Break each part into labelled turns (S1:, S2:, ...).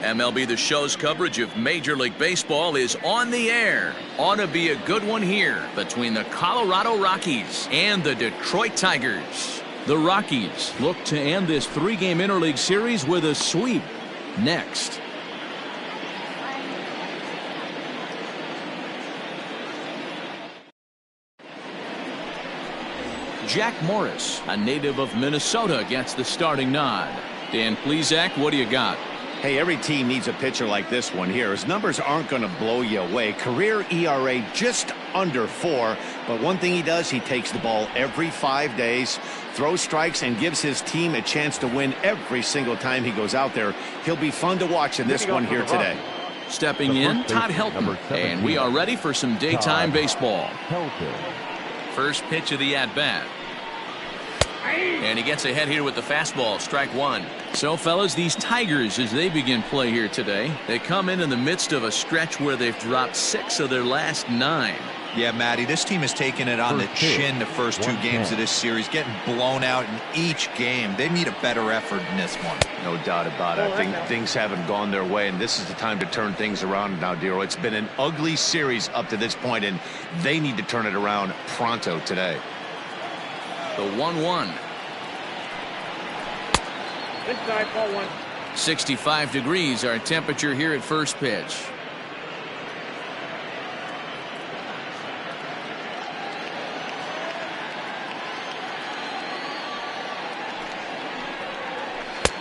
S1: MLB The Show's coverage of Major League Baseball is on the air. Ought to be a good one here between the Colorado Rockies and the Detroit Tigers. The Rockies look to end this three-game interleague series with a sweep. Next. Jack Morris, a native of Minnesota, gets the starting nod. Dan Plesac, what do you got?
S2: Hey, every team needs a pitcher like this one here. His numbers aren't going to blow you away. Career ERA just under 4. But one thing he does, he takes the ball every 5 days, throws strikes, and gives his team a chance to win every single time he goes out there. He'll be fun to watch in this one here today.
S1: Stepping in, Todd Helton. And we are ready for some daytime baseball. First pitch of the at-bat. And he gets ahead here with the fastball, strike one. So, fellas, these Tigers, as they begin play here today, they come in the midst of a stretch where they've dropped 6 of their last 9.
S3: Yeah, Matty, this team has taken it on the chin the first 2 games of this series, getting blown out in each game. They need a better effort in this one.
S2: No doubt about it. I think things haven't gone their way, and this is the time to turn things around now, Dero. It's been an ugly series up to this point, and they need to turn it around pronto today.
S1: The 1-1.
S4: Inside, ball 1.
S1: 65 degrees our temperature here at first pitch.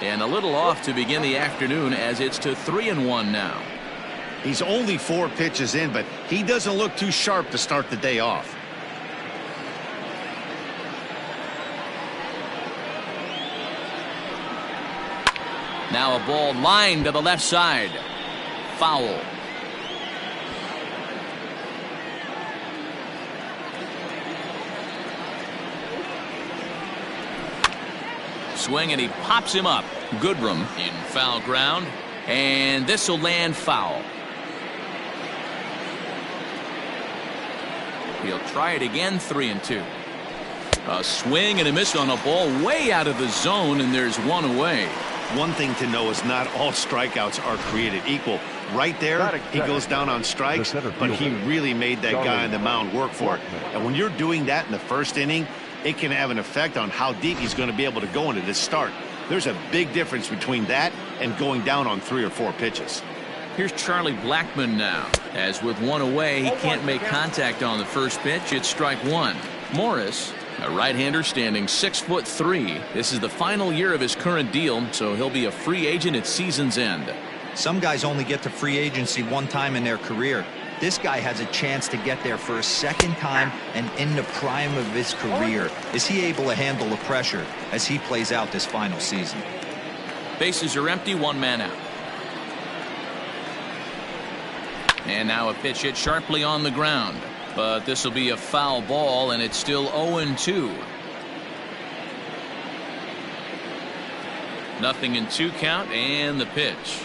S1: And a little off to begin the afternoon as it's to 3-1 now.
S2: He's only 4 pitches in, but he doesn't look too sharp to start the day off.
S1: Now a ball lined to the left side. Foul. Swing, and he pops him up. Goodrum in foul ground, and this will land foul. He'll try it again. 3-2. A swing and a miss on a ball way out of the zone, and there's one away.
S2: One thing to know is not all strikeouts are created equal. Right there, he goes down on strikes, but he really made that guy on the mound work for it. And when you're doing that in the first inning, it can have an effect on how deep he's going to be able to go into this start. There's a big difference between that and going down on 3 or 4 pitches.
S1: Here's Charlie Blackmon now. As with one away, he can't make contact on the first pitch. It's strike 1. Morris, a right-hander standing 6'3". This is the final year of his current deal, so he'll be a free agent at season's end.
S3: Some guys only get to free agency one time in their career. This guy has a chance to get there for a second time and in the prime of his career. Is he able to handle the pressure as he plays out this final season?
S1: Bases are empty, 1 man out. And now a pitch hit sharply on the ground. But this will be a foul ball, and it's still 0-2. Nothing in 2 count, and the pitch.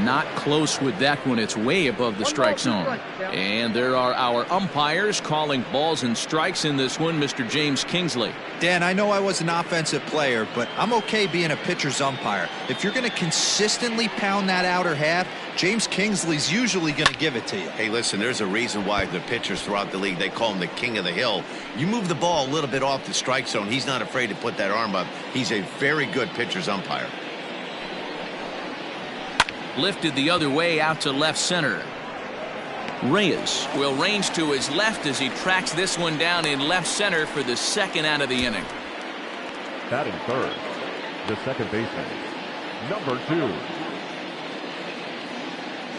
S1: Not close with that one. It's way above the strike zone. And there are our umpires calling balls and strikes in this one. Mr. James Kingsley.
S3: Dan, I know I was an offensive player, but I'm okay being a pitcher's umpire. If you're going to consistently pound that outer half, James Kingsley's usually going to give it to you.
S2: Hey, listen, there's a reason why the pitchers throughout the league, they call him the king of the hill. You move the ball a little bit off the strike zone, he's not afraid to put that arm up. He's a very good pitcher's umpire.
S1: Lifted the other way out to left center. Reyes will range to his left as he tracks this one down in left center for the second out of the inning.
S5: Batting third, the second baseman, number 2.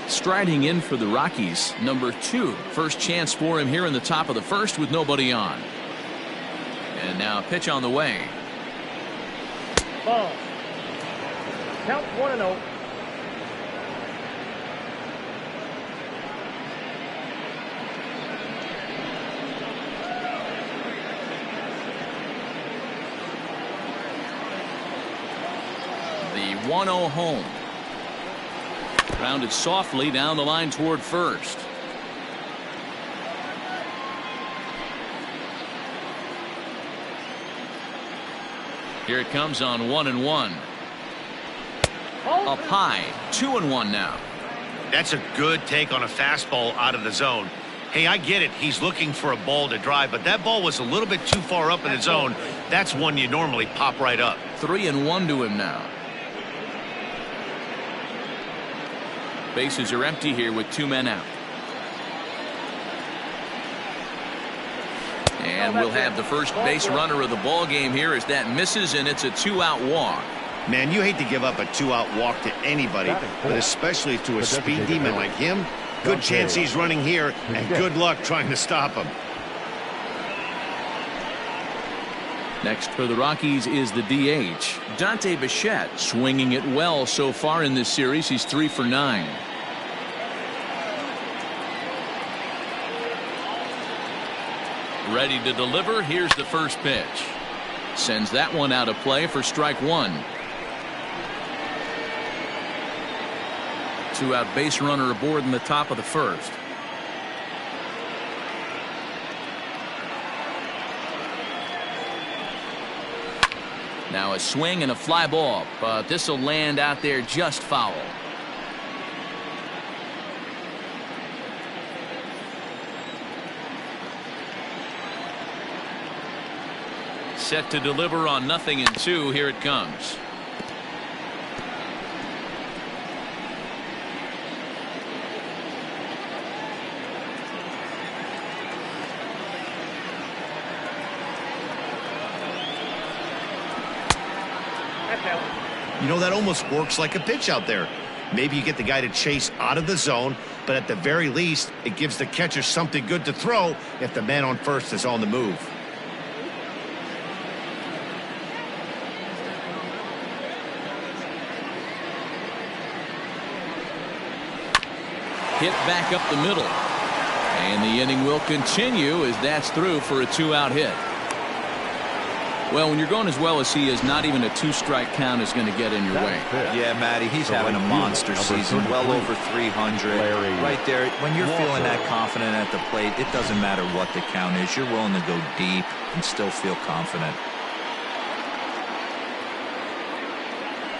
S1: Striding in for the Rockies, number 2. First chance for him here in the top of the first with nobody on. And now a pitch on the way.
S4: Ball. Count 1-0.
S1: The 1-0 home. Grounded softly down the line toward first. Here it comes on 1-1. Up high, 2-1 now.
S2: That's a good take on a fastball out of the zone. Hey, I get it. He's looking for a ball to drive, but that ball was a little bit too far up in the zone. That's one you normally pop right up.
S1: 3-1 to him now. Bases are empty here with 2 men out. And we'll have the first base runner of the ball game here as that misses, and it's a 2-out walk.
S2: Man, you hate to give up a 2-out walk to anybody, but especially to a speed demon like him. Good chance he's running here, and good luck trying to stop him.
S1: Next for the Rockies is the DH, Dante Bechet, swinging it well so far in this series. He's 3 for 9. Ready to deliver. Here's the first pitch. Sends that one out of play for strike 1. 2-out base runner aboard in the top of the first. Now a swing and a fly ball, but this will land out there just foul. Set to deliver on 0-2. Here it comes.
S2: You know, that almost works like a pitch out there. Maybe you get the guy to chase out of the zone, but at the very least, it gives the catcher something good to throw if the man on first is on the move.
S1: Hit back up the middle. And the inning will continue as that's through for a 2-out hit. Well, when you're going as well as he is, not even a 2-strike count is going to get in your way.
S3: Yeah, Matty, he's having a monster season, well over 300. Right there, when you're feeling that confident at the plate, it doesn't matter what the count is. You're willing to go deep and still feel confident.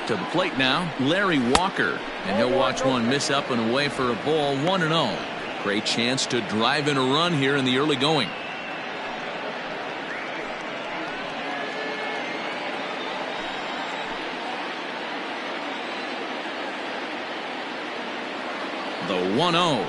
S1: To the plate now, Larry Walker. And he'll watch one miss up and away for a ball. 1-0. Great chance to drive in a run here in the early going. The 1-0.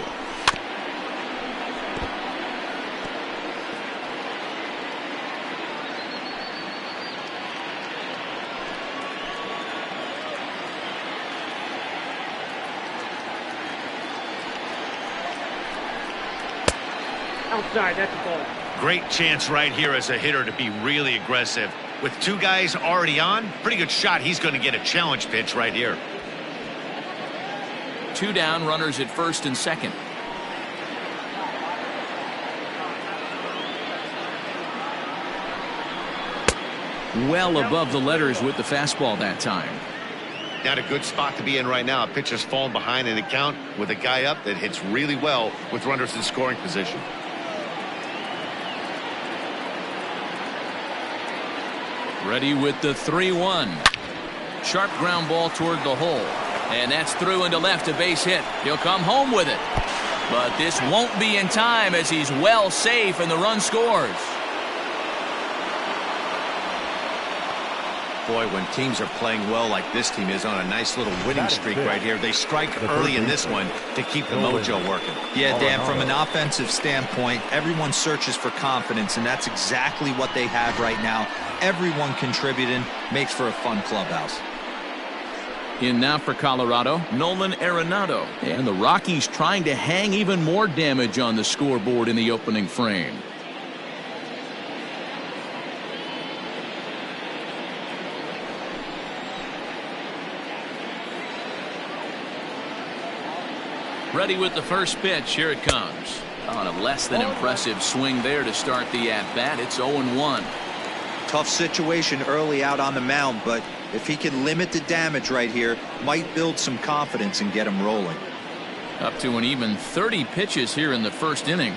S4: Outside, that's a ball.
S2: Great chance right here as a hitter to be really aggressive. With 2 guys already on, pretty good shot. He's going to get a challenge pitch right here.
S1: 2 down, runners at first and second. Well above the letters with the fastball that time.
S2: Not a good spot to be in right now. A pitcher's falling behind in the count with a guy up that hits really well with runners in scoring position.
S1: Ready with the 3-1. Sharp ground ball toward the hole. And that's through into left, a base hit. He'll come home with it. But this won't be in time as he's well safe and the run scores.
S2: Boy, when teams are playing well like this team is on a nice little winning streak right here, they strike early in this one to keep the mojo working.
S3: Yeah, Dan, from an offensive standpoint, everyone searches for confidence, and that's exactly what they have right now. Everyone contributing makes for a fun clubhouse.
S1: In now for Colorado, Nolan Arenado. And the Rockies trying to hang even more damage on the scoreboard in the opening frame. Ready with the first pitch. Here it comes. On a less than impressive swing there to start the at-bat. It's 0-1.
S3: Tough situation early out on the mound, but if he can limit the damage right here, might build some confidence and get him rolling.
S1: Up to an even 30 pitches here in the first inning.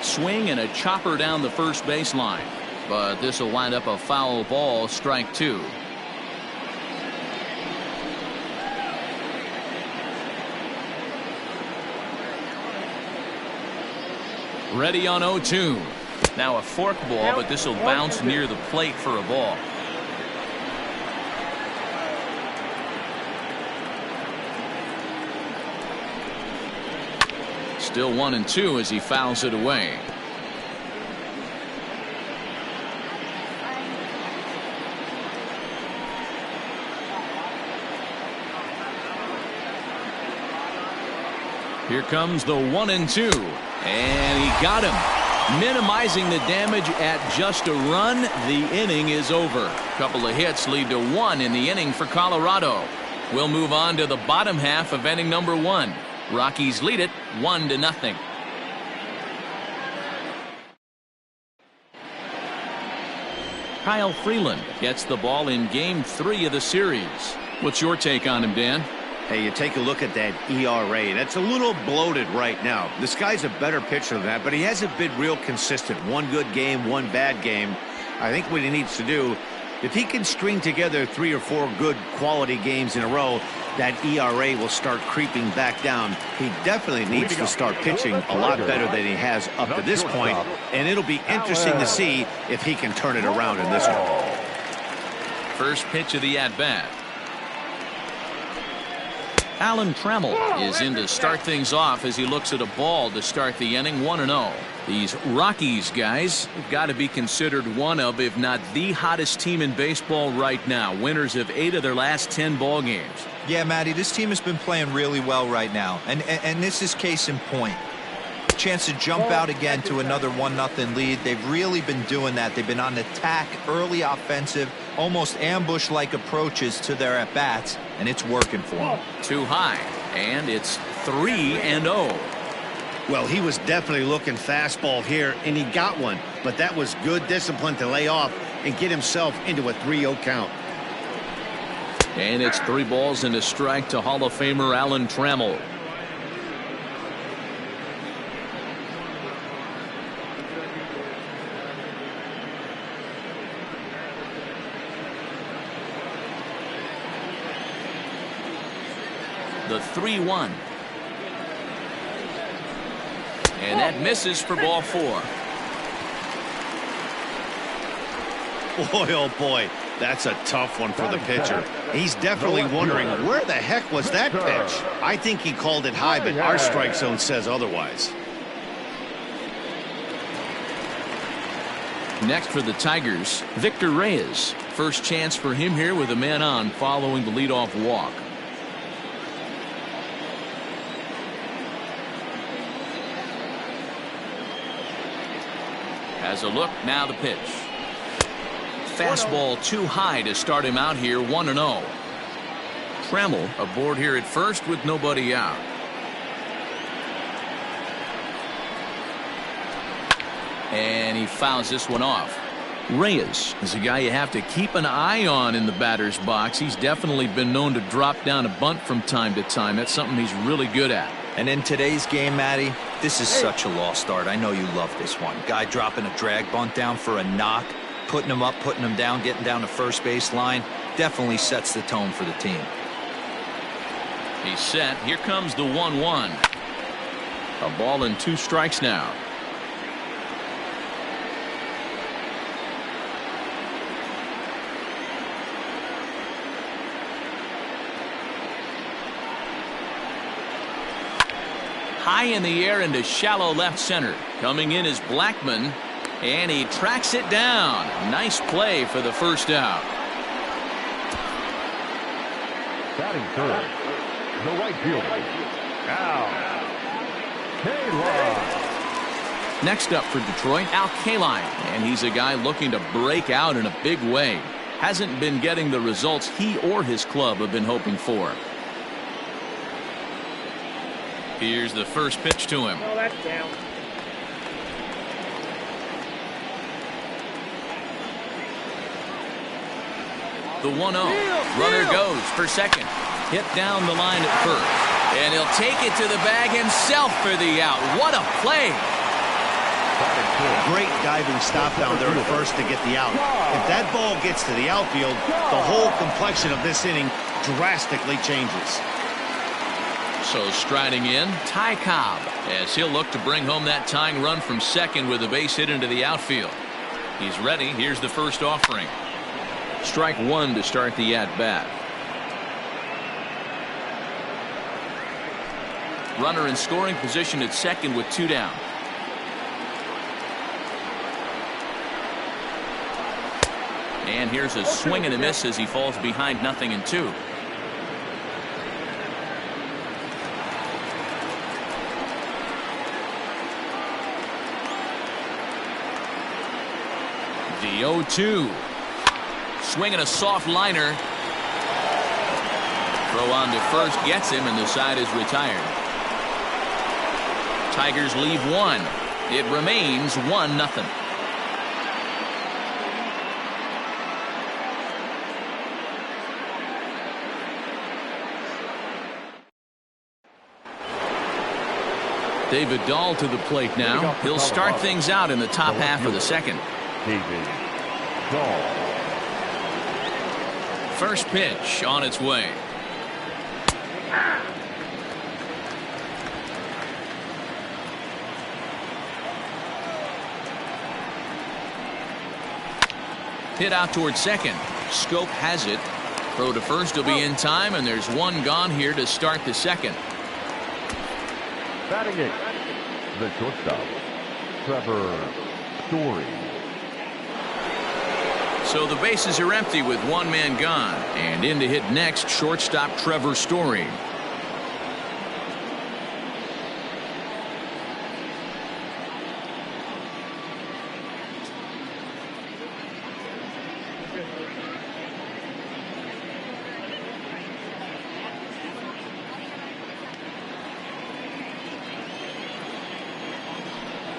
S1: Swing and a chopper down the first baseline, but this will wind up a foul ball, strike two. Ready on 0-2. Now a fork ball, but this will bounce near the plate for a ball. Still 1-2 as he fouls it away. Here comes the 1-2, and he got him, minimizing the damage at just a run. The inning is over. A couple of hits lead to 1 in the inning for Colorado. We'll move on to the bottom half of inning number 1. Rockies lead it 1-0. Kyle Freeland gets the ball in game 3 of the series. What's your take on him, Dan?
S2: Hey, you take a look at that ERA. That's a little bloated right now. This guy's a better pitcher than that, but he hasn't been real consistent. One good game, one bad game. I think what he needs to do, if he can string together 3 or 4 good quality games in a row, that ERA will start creeping back down. He definitely needs to start pitching a lot better than he has up to this point, and it'll be interesting to see if he can turn it around in this one.
S1: First pitch of the at-bat. Alan Trammell is in to start things off as he looks at a ball to start the inning. 1-0. These Rockies guys have got to be considered one of, if not the hottest team in baseball right now. Winners of 8 of their last 10 ball games.
S3: Yeah, Matty, this team has been playing really well right now, and this is case in point. Chance to jump out again to another 1-0 lead. They've really been doing that. They've been on attack, early offensive, almost ambush-like approaches to their at-bats, and it's working for them.
S1: Too high, and it's 3-0.
S2: Well, he was definitely looking fastball here, and he got one, but that was good discipline to lay off and get himself into a 3-0 count.
S1: And it's 3 balls and a strike to Hall of Famer Alan Trammell. The 3-1. And that misses for ball 4.
S2: Boy, oh boy, that's a tough one for the pitcher. He's definitely wondering, where the heck was that pitch? I think he called it high, but our strike zone says otherwise.
S1: Next for the Tigers, Victor Reyes. First chance for him here with a man on following the leadoff walk. Has a look, now the pitch. Fastball too high to start him out here. 1-0. Trammell aboard here at first with nobody out. And he fouls this one off. Reyes is a guy you have to keep an eye on in the batter's box. He's definitely been known to drop down a bunt from time to time. That's something he's really good at.
S3: And in today's game, Matty, this is such a lost start. I know you love this one. Guy dropping a drag bunt down for a knock, putting him up, putting him down, getting down the first base line. Definitely sets the tone for the team.
S1: He's set. Here comes the 1-1. A ball and 2 strikes now. High in the air into shallow left center. Coming in is Blackmon, and he tracks it down. Nice play for the first out.
S5: Batting third, the right fielder, Al Kaline.
S1: Next up for Detroit, Al Kaline, and he's a guy looking to break out in a big way. Hasn't been getting the results he or his club have been hoping for. Here's the first pitch to him.
S4: Oh, that's down.
S1: The 1-0. Runner goes for second. Hit down the line at first. And he'll take it to the bag himself for the out. What a play.
S2: Great diving stop down there at first to get the out. If that ball gets to the outfield, the whole complexion of this inning drastically changes.
S1: So striding in, Ty Cobb, as he'll look to bring home that tying run from second with a base hit into the outfield. He's ready. Here's the first offering. Strike one to start the at-bat. Runner in scoring position at second with 2 down. And here's a swing and a miss as he falls behind 0-2. The 0-2. Swinging a soft liner. Throw on to first gets him, and the side is retired. Tigers leave 1. It remains 1-0. David Dahl to the plate now. He'll start things out in the top half of the second.
S5: David Dahl.
S1: First pitch on its way. Hit out towards second. Scope has it. Throw to first will be in time, and there's one gone here to start the second.
S5: Batting it, the shortstop, Trevor Story.
S1: So the bases are empty with one man gone, and in to hit next, shortstop Trevor Story.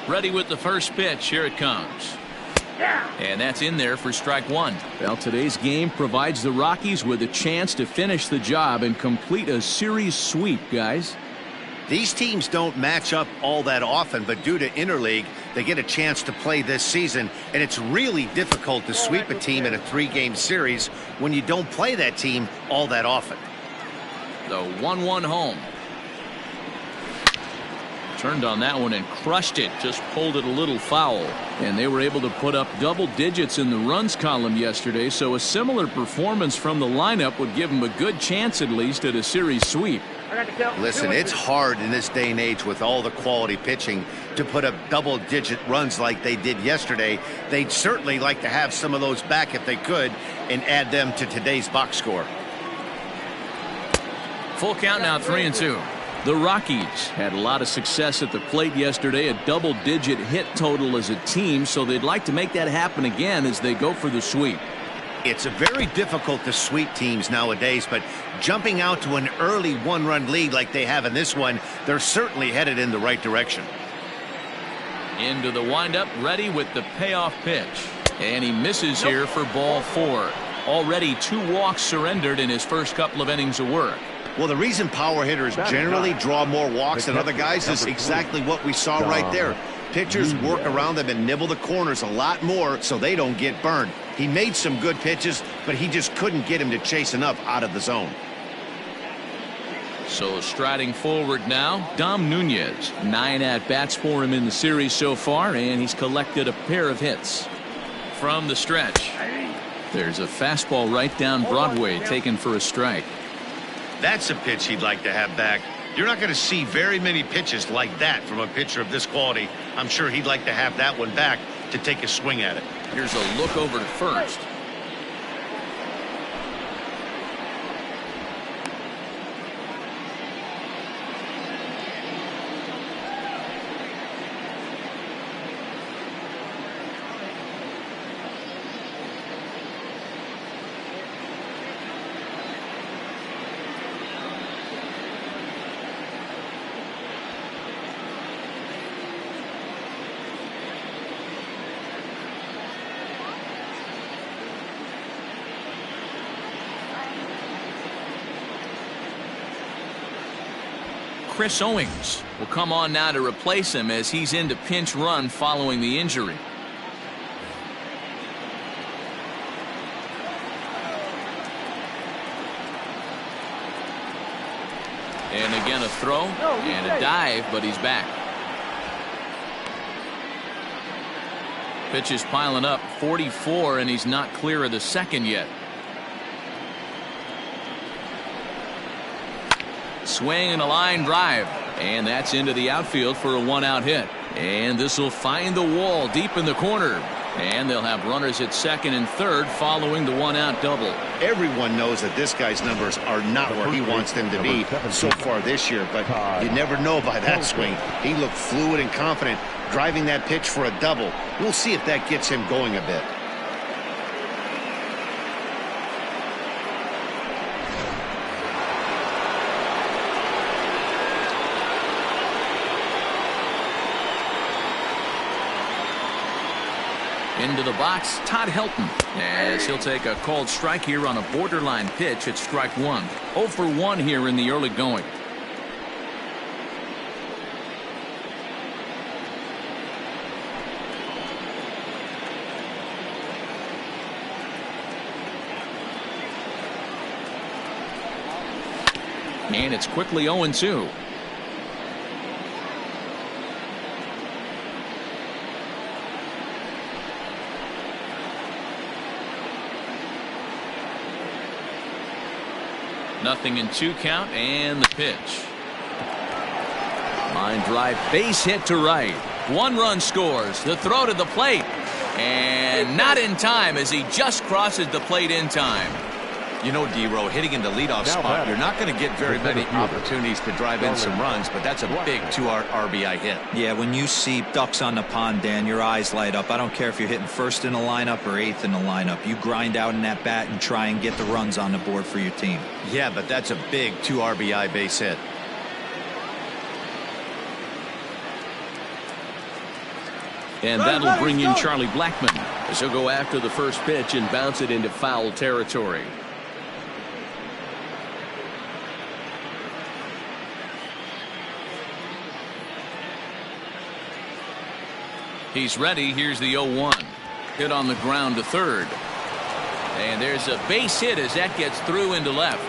S1: Ready with the first pitch. Here it comes. And that's in there for strike one. Well, today's game provides the Rockies with a chance to finish the job and complete a series sweep, guys.
S2: These teams don't match up all that often, but due to interleague, they get a chance to play this season, and it's really difficult to sweep a team in a 3-game series when you don't play that team all that often.
S1: The 1-1 home. Turned on that one and crushed it. Just pulled it a little foul. And they were able to put up double digits in the runs column yesterday, so a similar performance from the lineup would give them a good chance at least at a series sweep.
S2: Listen, it's hard in this day and age with all the quality pitching to put up double-digit runs like they did yesterday. They'd certainly like to have some of those back if they could and add them to today's box score.
S1: Full count now, 3-2. The Rockies had a lot of success at the plate yesterday, a double-digit hit total as a team, so they'd like to make that happen again as they go for the sweep.
S2: It's very difficult to sweep teams nowadays, but jumping out to an early 1-run lead like they have in this one, they're certainly headed in the right direction.
S1: Into the windup, ready with the payoff pitch. And he misses here for ball 4. Already 2 walks surrendered in his first couple of innings of work.
S2: Well, the reason power hitters generally draw more walks than other guys is exactly what we saw right there. Pitchers work around them and nibble the corners a lot more so they don't get burned. He made some good pitches, but he just couldn't get him to chase enough out of the zone.
S1: So striding forward now, Dom Nunez. 9 at-bats for him in the series so far, and he's collected a pair of hits. From the stretch, there's a fastball right down Broadway taken for a strike.
S2: That's a pitch he'd like to have back. You're not going to see very many pitches like that from a pitcher of this quality. I'm sure he'd like to have that one back to take a swing at it.
S1: Here's a look over to first. Chris Owings will come on now to replace him as he's into pinch run following the injury. And again a throw and a dive, but he's back. Pitch is piling up, 44, and he's not clear of the second yet. Swing and a line drive, and that's into the outfield for a one-out hit. And this will find the wall deep in the corner, and they'll have runners at second and third following the one-out double.
S2: Everyone knows that this guy's numbers are not where he wants them to be so far this year, but you never know by that swing. He looked fluid and confident driving that pitch for a double. We'll see if that gets him going a bit.
S1: Into the box, Todd Helton, as he'll take a called strike here on a borderline pitch at strike one. 0 for 1 here in the early going. And it's quickly 0-2. Nothing in 2 count, and the pitch. Line drive, base hit to right. 1 run scores. The throw to the plate, and not in time as he just crosses the plate in time.
S2: You know, D-Row, hitting in the leadoff spot, you're not going to get very many opportunities to drive in some runs, but that's a big 2 RBI hit.
S3: Yeah, when you see ducks on the pond, Dan, your eyes light up. I don't care if you're hitting first in the lineup or 8th in the lineup. You grind out in that bat and try and get the runs on the board for your team.
S2: Yeah, but that's a big 2 RBI base hit.
S1: And that'll bring in Charlie Blackmon as he'll go after the first pitch and bounce it into foul territory. He's ready. Here's the 0-1. Hit on the ground to third. And there's a base hit as that gets through into left.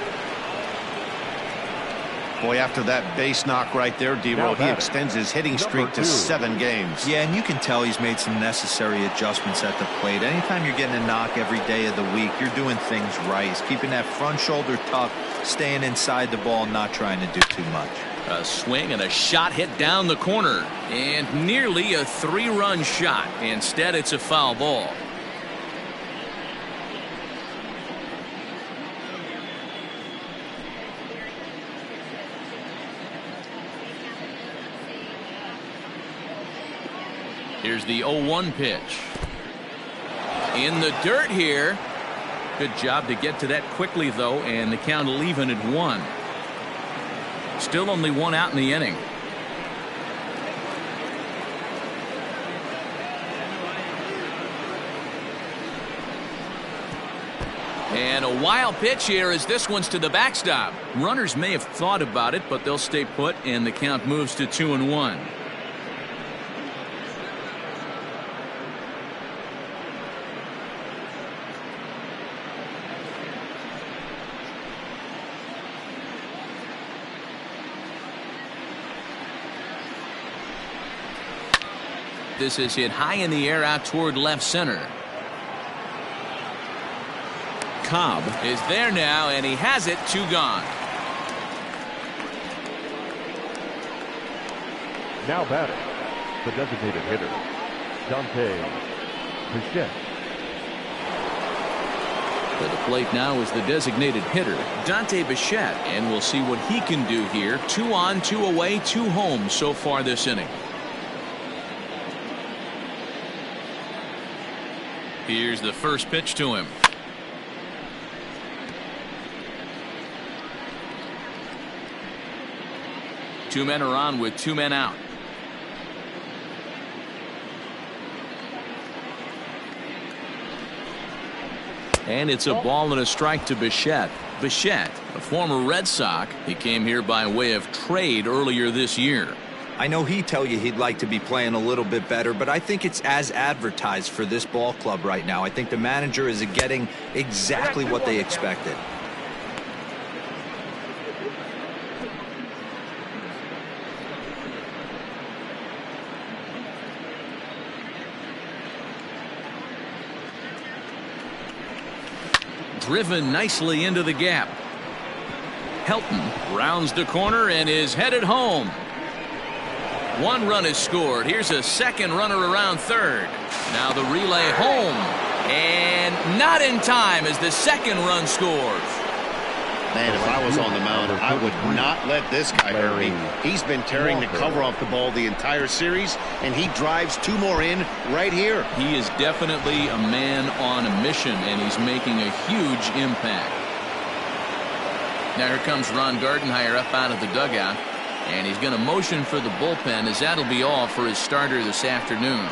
S2: Boy, after that base knock right there, D-Row, he extends his hitting streak to 7 games.
S3: Yeah, and you can tell he's made some necessary adjustments at the plate. Anytime you're getting a knock every day of the week, you're doing things right. He's keeping that front shoulder tucked, staying inside the ball, not trying to do too much.
S1: A swing and a shot hit down the corner, and nearly a 3-run shot. Instead, it's a foul ball. Here's the 0-1 pitch. In the dirt here. Good job to get to that quickly, though, and the count will even at 1. Still only 1 out in the inning. And a wild pitch here as this one's to the backstop. Runners may have thought about it, but they'll stay put, and the count moves to 2-1. This is hit high in the air out toward left center. Cobb is there now, and he has it. 2 gone.
S5: Now batting, the designated hitter, Dante Bechet.
S1: To the plate now is the designated hitter, Dante Bechet, and we'll see what he can do here. 2 on, 2 away, 2 home so far this inning. Here's the first pitch to him. Two men are on with 2 men out. And it's a ball and a strike to Bechet. Bechet, a former Red Sox. He came here by way of trade earlier this year.
S3: I know he'd tell you he'd like to be playing a little bit better, but I think it's as advertised for this ball club right now. I think the manager is getting exactly what they expected.
S1: Driven nicely into the gap. Helton rounds the corner and is headed home. 1 run is scored. Here's a second runner around third. Now the relay home. And not in time as the second run scores.
S2: Man, if I was on the mound, I would not let this guy hurt me. He's been tearing the cover off the ball the entire series, and he drives 2 more in right here.
S1: He is definitely a man on a mission, and he's making a huge impact. Now here comes Ron Gardenhire up out of the dugout, and he's going to motion for the bullpen, as that'll be all for his starter this afternoon.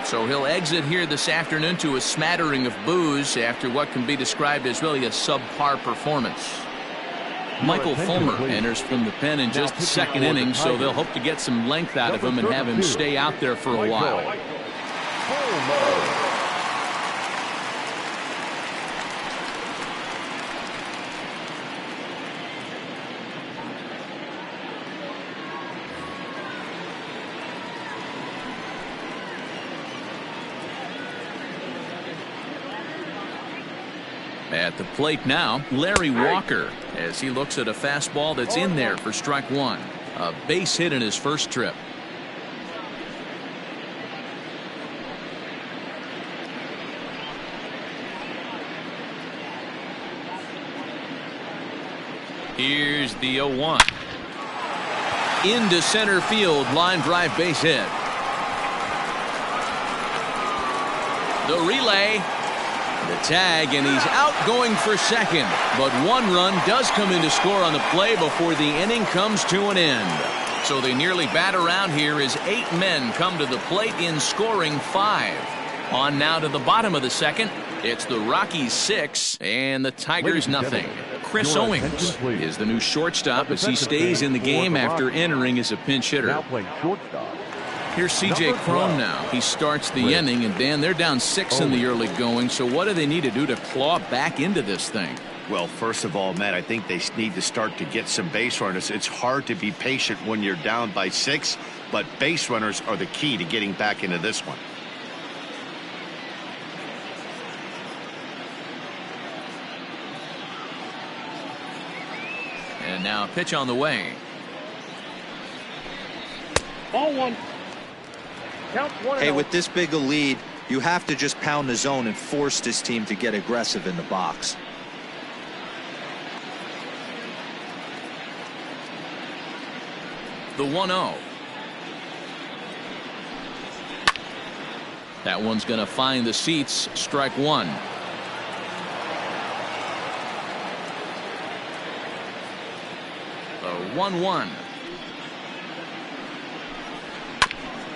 S1: So he'll exit here this afternoon to a smattering of boos after what can be described as really a subpar performance. Michael Fulmer enters from the pen in just the second inning, so they'll hope to get some length out of him and have him stay out there for a while. At the plate now, Larry Walker, as he looks at a fastball that's in there for strike 1. A base hit in his first trip. Here's the 0-1. Into center field, line drive base hit. The relay. The tag, and he's out going for second. But 1 run does come in to score on the play before the inning comes to an end. So they nearly bat around here as 8 men come to the plate in scoring 5. On now to the bottom of the second. It's the Rockies 6 and the Tigers nothing. Chris Owings is the new shortstop as he stays in the game after entering as a pinch hitter.
S5: Now playing shortstop.
S1: Here's C.J. Cron now. He starts the inning, and Dan, they're down 6 in the early going, so what do they need to do to claw back into this thing?
S2: Well, first of all, Matt, I think they need to start to get some base runners. It's hard to be patient when you're down by 6, but base runners are the key to getting back into this one.
S1: And now a pitch on the way.
S4: Ball 1.
S3: Hey, with this big a lead, you have to just pound the zone and force this team to get aggressive in the box.
S1: The 1-0. That one's going to find the seats. Strike 1. The 1-1.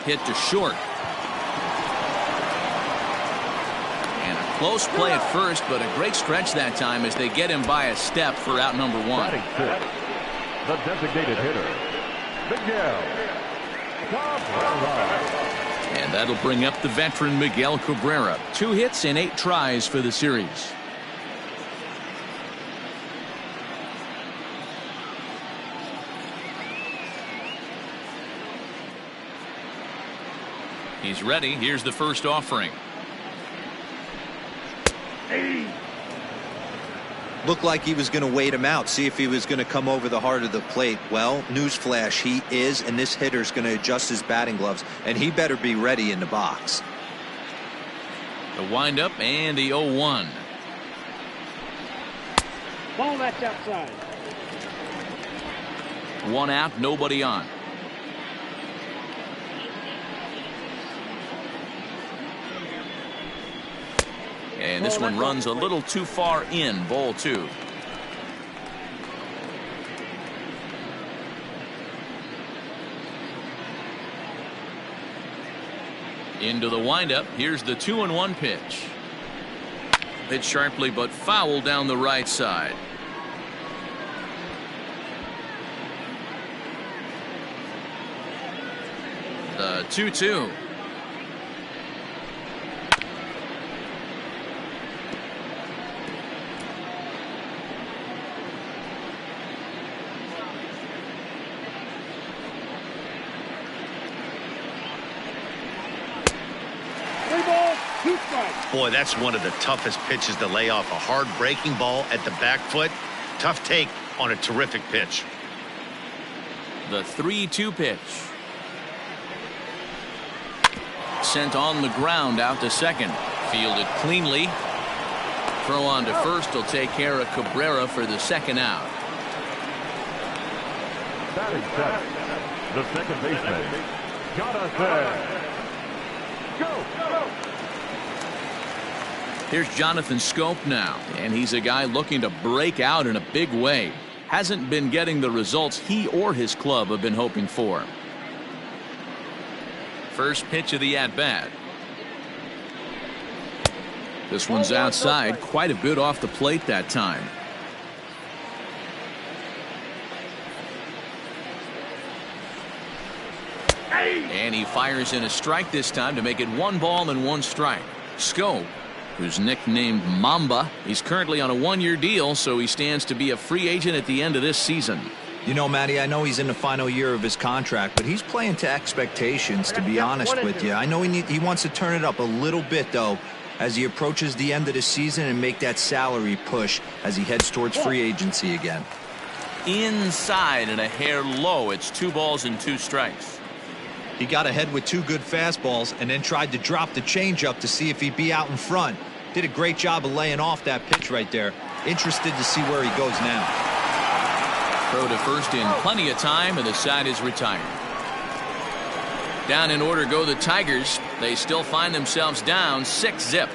S1: Hit to short. And a close play at first, but a great stretch that time as they get him by a step for out number 1.
S5: Batting 6, the designated hitter, Miguel Cabrera.
S1: And that'll bring up the veteran Miguel Cabrera. 2 hits and 8 tries for the series. He's ready. Here's the first offering.
S3: Looked like he was going to wait him out, see if he was going to come over the heart of the plate. Well, newsflash, he is, and this hitter's going to adjust his batting gloves, and he better be ready in the box.
S1: The windup and the 0-1.
S4: Ball, that's outside.
S1: 1 out, nobody on. And this one runs a little too far in. Ball 2. Into the windup. Here's the 2-1 pitch. Hit sharply but foul down the right side. The 2-2.
S2: Boy, that's one of the toughest pitches to lay off. A hard breaking ball at the back foot. Tough take on a terrific pitch.
S1: The 3-2 pitch. Sent on the ground out to second. Fielded cleanly. Throw on to first will take care of Cabrera for the second out.
S5: Batting set, the second baseman, Jonathan. Go!
S1: Here's Jonathan Scope now, and he's a guy looking to break out in a big way. Hasn't been getting the results he or his club have been hoping for. First pitch of the at-bat. This one's outside, quite a bit off the plate that time. And he fires in a strike this time to make it 1 ball and 1 strike. Scope, who's nicknamed Mamba, he's currently on a 1-year deal, so he stands to be a free agent at the end of this season.
S3: You know, Matty, I know he's in the final year of his contract, but he's playing to expectations, to be honest with you. I know he wants to turn it up a little bit, though, as he approaches the end of the season and make that salary push as he heads towards free agency again.
S1: Inside and a hair low. It's 2 balls and 2 strikes.
S3: He got ahead with 2 good fastballs and then tried to drop the changeup to see if he'd be out in front. Did a great job of laying off that pitch right there. Interested to see where he goes now.
S1: Throw to first in plenty of time, and the side is retired. Down in order go the Tigers. They still find themselves down 6-0.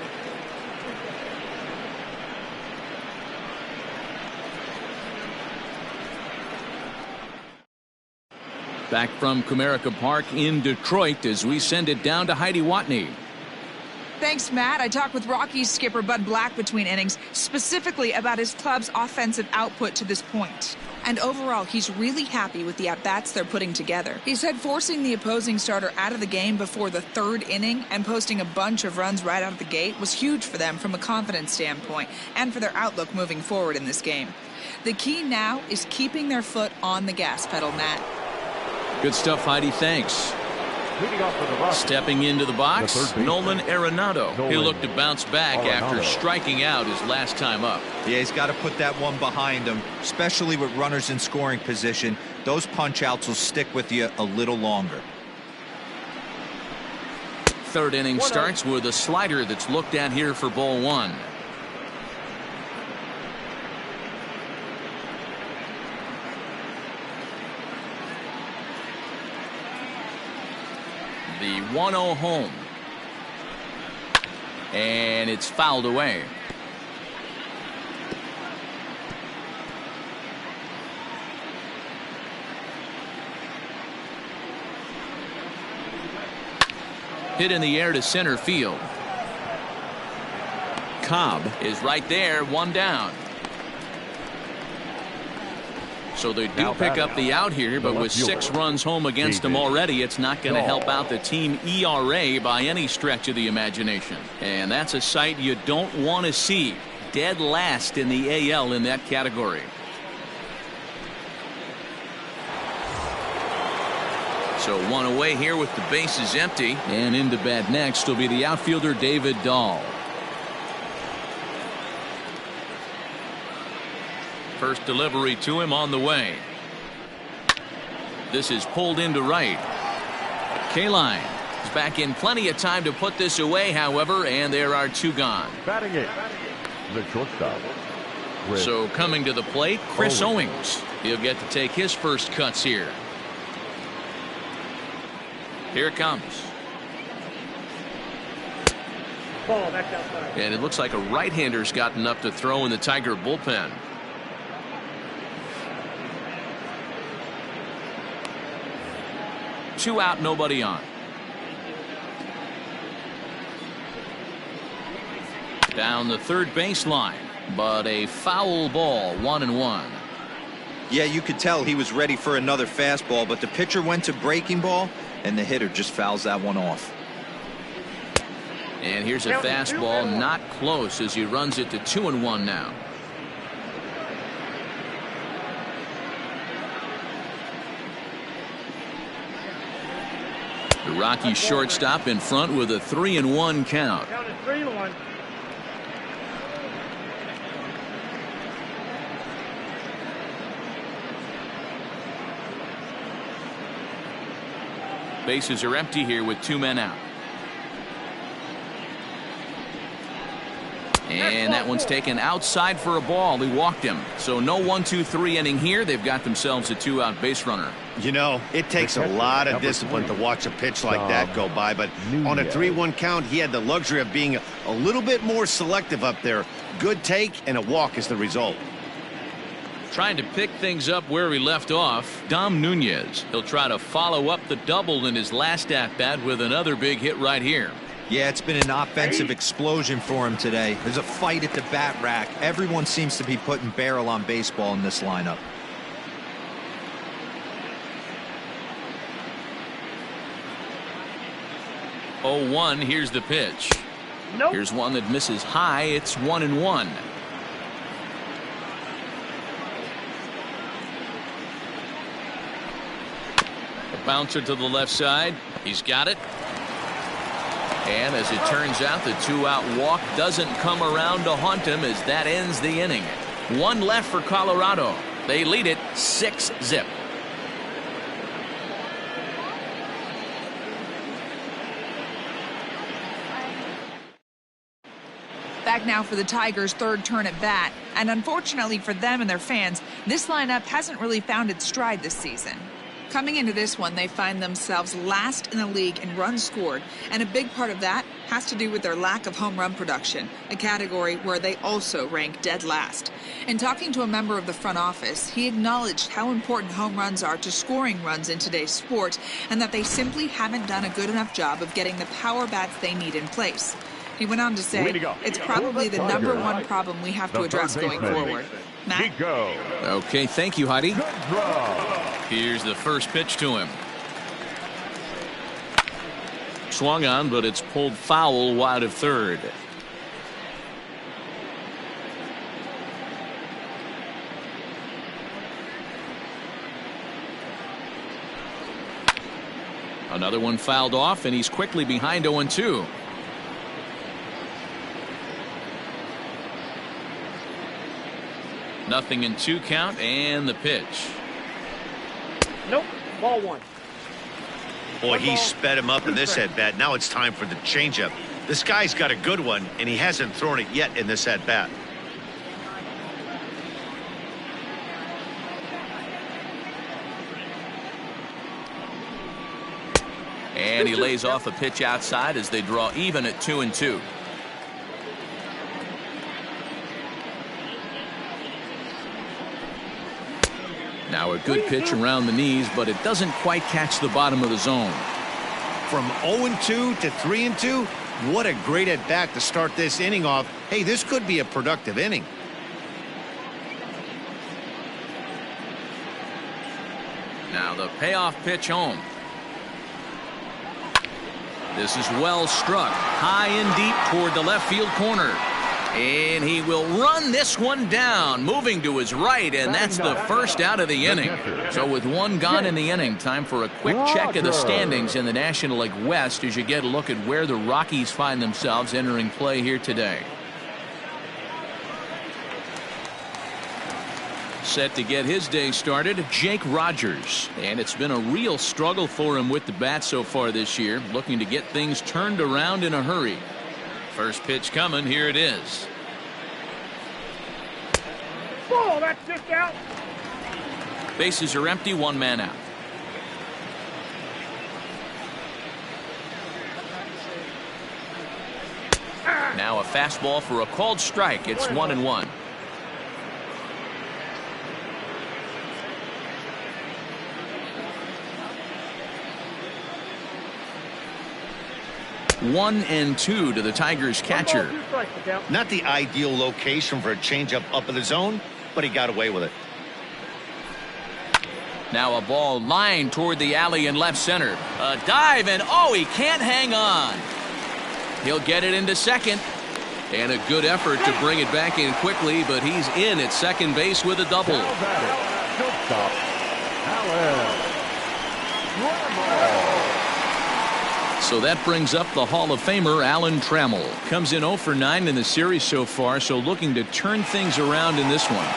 S1: Back from Comerica Park in Detroit as we send it down to Heidi Watney.
S6: Thanks, Matt. I talked with Rockies skipper Bud Black between innings, specifically about his club's offensive output to this point. And overall, he's really happy with the at-bats they're putting together. He said forcing the opposing starter out of the game before the 3rd inning and posting a bunch of runs right out of the gate was huge for them from a confidence standpoint and for their outlook moving forward in this game. The key now is keeping their foot on the gas pedal, Matt.
S1: Good stuff, Heidi. Thanks. Stepping into the box, Nolan Arenado. He'll look to bounce back after striking out his last time up.
S3: Yeah, he's got to put that one behind him, especially with runners in scoring position. Those punch-outs will stick with you a little longer.
S1: 3rd inning starts with a slider that's looked at here for ball 1. The 1-0 home. And it's fouled away. Hit in the air to center field. Cobb is right there, 1 down. So they do pick up the out here, but with 6 runs home against them already, it's not going to help out the team ERA by any stretch of the imagination. And that's a sight you don't want to see. Dead last in the AL in that category. So 1 away here with the bases empty. And into bat next will be the outfielder David Dahl. First delivery to him on the way. This is pulled into right. Kaline is back in plenty of time to put this away, however, and there are 2 gone.
S5: Batting it, the shortstop.
S1: So coming to the plate, Chris Owings. He'll get to take his first cuts here. Here it comes.
S4: Ball, that's outside.
S1: And it looks like a right-hander's gotten up to throw in the Tiger bullpen. Two out, nobody on. Down the third baseline, but a foul ball, 1-1.
S3: Yeah, you could tell he was ready for another fastball, but the pitcher went to breaking ball, and the hitter just fouls that one off.
S1: And here's a fastball, not close, as he runs it to 2-1 now. The Rockies shortstop in front with a 3-1 count.
S4: Count is 3-1.
S1: Bases are empty here with 2 men out. And that one's taken outside for a ball. He walked him. So no 1-2-3 inning here. They've got themselves a 2-out base runner.
S2: You know, it takes a lot of discipline to watch a pitch like that go by, but on a 3-1 count, he had the luxury of being a little bit more selective up there. Good take and a walk is the result.
S1: Trying to pick things up where he left off, Dom Nunez. He'll try to follow up the double in his last at-bat with another big hit right here.
S3: Yeah, it's been an offensive explosion for him today. There's a fight at the bat rack. Everyone seems to be putting barrel on baseball in this lineup.
S1: Oh, 1, here's the pitch.
S4: Nope.
S1: Here's one that misses high. It's 1-1. A bouncer to the left side. He's got it. And as it turns out, the 2-out walk doesn't come around to haunt him as that ends the inning. 1 left for Colorado. They lead it 6-0.
S6: Back now for the Tigers' third turn at bat. And unfortunately for them and their fans, this lineup hasn't really found its stride this season. Coming into this one, they find themselves last in the league in runs scored, and a big part of that has to do with their lack of home run production, a category where they also rank dead last. In talking to a member of the front office, he acknowledged how important home runs are to scoring runs in today's sport, and that they simply haven't done a good enough job of getting the power bats they need in place. He went on to say, it's probably the #1 problem we have to address going forward. Matt?
S1: Okay, thank you, Heidi. Here's the first pitch to him. Swung on, but it's pulled foul wide of third. Another one fouled off, and he's quickly behind 0-2. Nothing in 2 count, and the pitch.
S4: Nope. Ball 1.
S2: Boy, he sped him up in this at-bat. Now it's time for the changeup. This guy's got a good one, and he hasn't thrown it yet in this at-bat.
S1: And he lays off a pitch outside as they draw even at 2-2. Now a good pitch around the knees, but it doesn't quite catch the bottom of the zone.
S2: From 0-2 to 3-2, what a great at-bat to start this inning off. Hey, this could be a productive inning.
S1: Now the payoff pitch home. This is well struck, high and deep toward the left field corner. And he will run this one down, moving to his right, and that's the first out of the inning. So with 1 gone in the inning, time for a quick check of the standings in the National League West as you get a look at where the Rockies find themselves entering play here today. Set to get his day started, Jake Rogers. And it's been a real struggle for him with the bat so far this year, looking to get things turned around in a hurry. First pitch coming, here it is.
S4: Ball, that's just out.
S1: Bases are empty, 1 man out. Now a fastball for a called strike. It's 1-1. 1-2 to the Tigers catcher.
S2: Not the ideal location for a changeup up in the zone, but he got away with it.
S1: Now a ball lined toward the alley in left center. A dive, and oh, he can't hang on. He'll get it into second. And a good effort to bring it back in quickly, but he's in at second base with a double.
S5: Shortstop,
S1: So that brings up the Hall of Famer Alan Trammell. Comes in 0 for 9 in the series so far, so looking to turn things around in this one.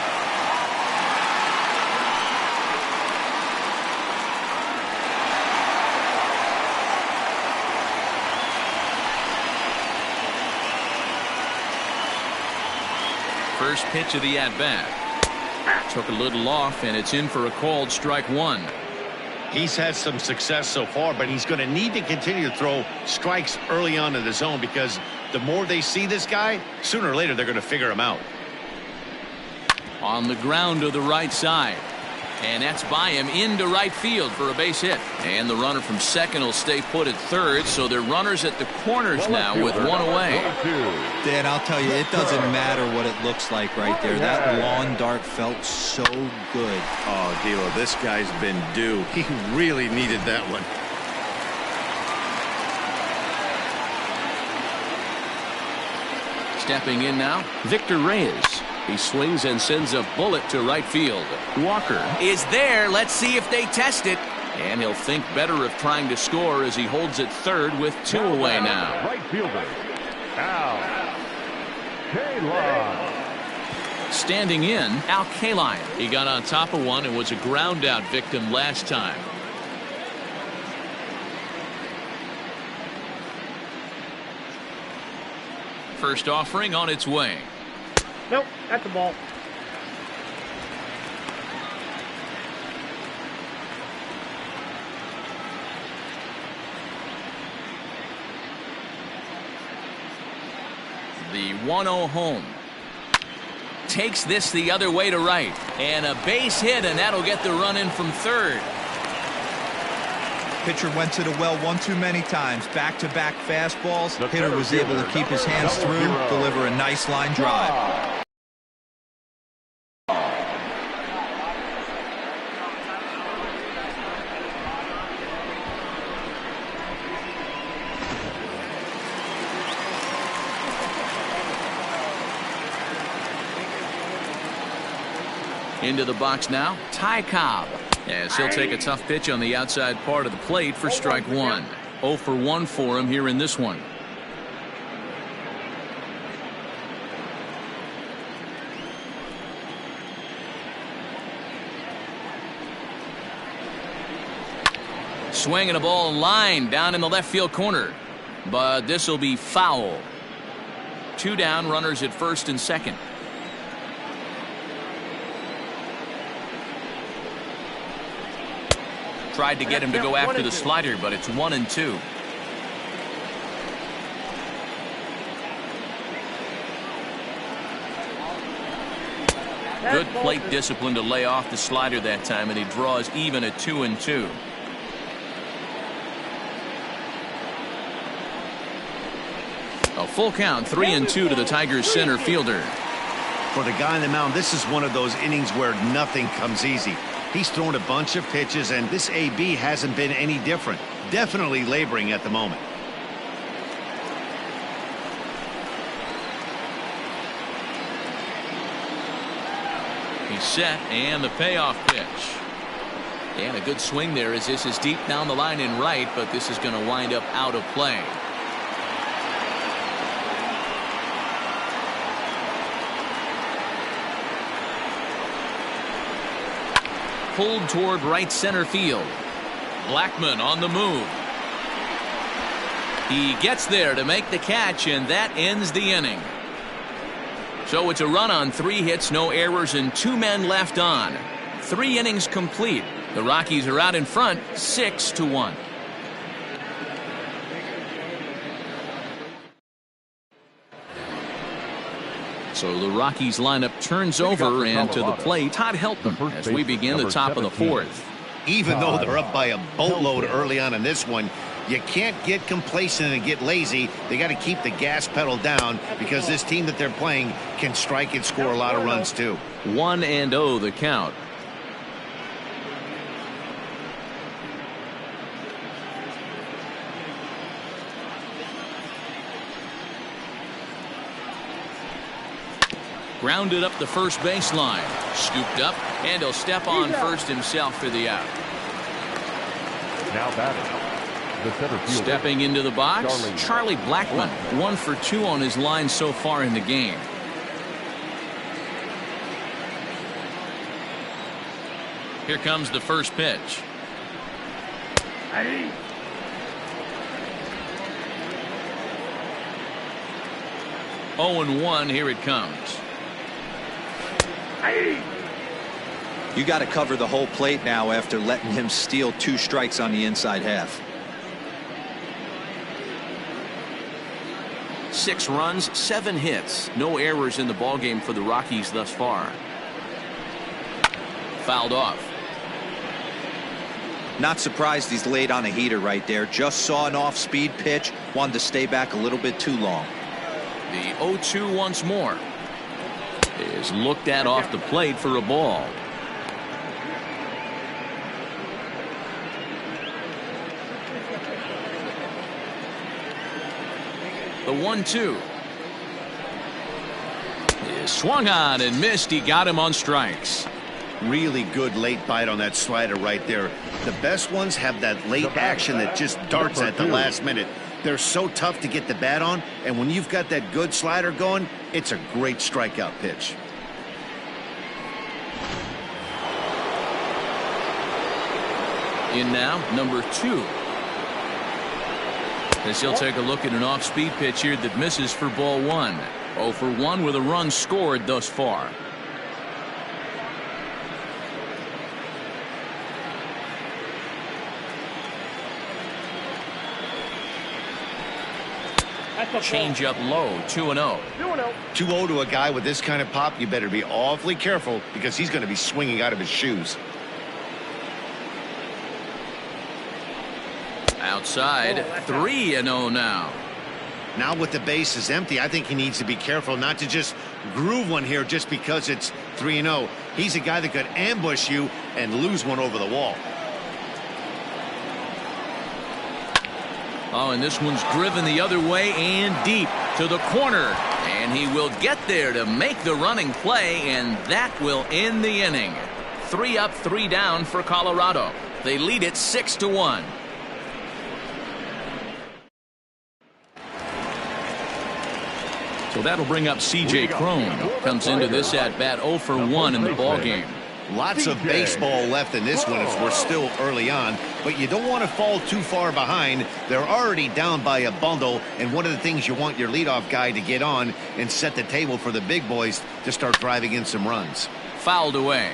S1: First pitch of the at-bat. Took a little off, and it's in for a called strike one.
S2: He's had some success so far, but he's going to need to continue to throw strikes early on in the zone, because the more they see this guy, sooner or later they're going to figure him out.
S1: On the ground to the right side. And that's by him into right field for a base hit. And the runner from second will stay put at third, so they're runners at the corners now with one away.
S3: Dan, I'll tell you, it doesn't matter what it looks like right there. That lawn dart felt so good.
S2: Oh, D'Lo, this guy's been due. He really needed that one.
S1: Stepping in now, Victor Reyes. He swings and sends a bullet to right field. Walker is there. Let's see if they test it. And he'll think better of trying to score as he holds it third with two away now.
S5: Right fielder, Al Kaline.
S1: Standing in, Al Kaline. He got on top of one and was a ground out victim last time. First offering on its way.
S4: Nope, that's a ball.
S1: The 1-0 home. Takes this the other way to right. And a base hit, and that'll get the run in from third.
S3: Pitcher went to the well one too many times. Back-to-back fastballs. Hitter was able to keep his hands through, deliver a nice line drive.
S1: Into the box now, Ty Cobb. As he'll take a tough pitch on the outside part of the plate for strike one. 0 for 1 for him here in this one. Swinging a ball line down in the left field corner. But this will be foul. 2 down, runners at first and second. Tried to get him to go after the slider, but it's 1-2. Good plate discipline to lay off the slider that time, and he draws even at 2-2. A full count, 3-2 to the Tigers center fielder.
S2: For the guy on the mound, this is one of those innings where nothing comes easy. He's thrown a bunch of pitches, and this AB hasn't been any different. Definitely laboring at the moment.
S1: He's set, and the payoff pitch. And a good swing there as this is deep down the line in right, but this is going to wind up out of play. Pulled toward right center field. Blackmon on the move. He gets there to make the catch, and that ends the inning. So it's a run on 3 hits, no errors, and 2 men left on. 3 innings complete. The Rockies are out in front, 6-1. So the Rockies lineup turns over, and to the plate, Todd Helton as we begin the top of the 4th.
S2: Even though they're up by a boatload early on in this one, You can't get complacent and get lazy. They got to keep the gas pedal down because this team that they're playing can strike and score a lot of runs too.
S1: 1-0 the count. Grounded up the first baseline. Scooped up, and he'll step on first himself for the out.
S5: Now batting, the center fielder.
S1: Stepping into the box, Charlie Blackmon. 1 for 2 on his line so far in the game. Here comes the first pitch. 0-1, here it comes.
S3: You got to cover the whole plate now after letting him steal 2 strikes on the inside half.
S1: 6 runs, 7 hits. No errors in the ballgame for the Rockies thus far. Fouled off.
S3: Not surprised he's laid on a heater right there. Just saw an off-speed pitch. Wanted to stay back a little bit too long.
S1: The 0-2 once more. Is looked at off the plate for a ball. The 1-2 is swung on and missed. He got him on strikes.
S2: Really good late bite on that slider right there. The best ones have that late action that just darts at the last minute. They're so tough to get the bat on, and when you've got that good slider going, it's a great strikeout pitch.
S1: In now, number 2. As he'll take a look at an off-speed pitch here that misses for ball 1. 0 for 1 with a run scored thus far. Change up low. 2-0.
S2: 2-0 to a guy with this kind of pop. You better be awfully careful because he's going to be swinging out of his shoes.
S1: Outside. 3-0 now.
S2: Now with the bases empty, I think he needs to be careful not to just groove one here just because it's 3-0. He's a guy that could ambush you and lose one over the wall.
S1: Oh, and this one's driven the other way and deep to the corner. And he will get there to make the running play, and that will end the inning. 3 up, 3 down for Colorado. They lead it 6-1. So that'll bring up C.J. Cron. Comes into this at-bat 0 for 1 in the ballgame.
S2: Lots of baseball left in this one as we're still early on, but you don't want to fall too far behind. They're already down by a bundle, and one of the things you want your leadoff guy to get on and set the table for the big boys to start driving in some runs.
S1: Fouled away.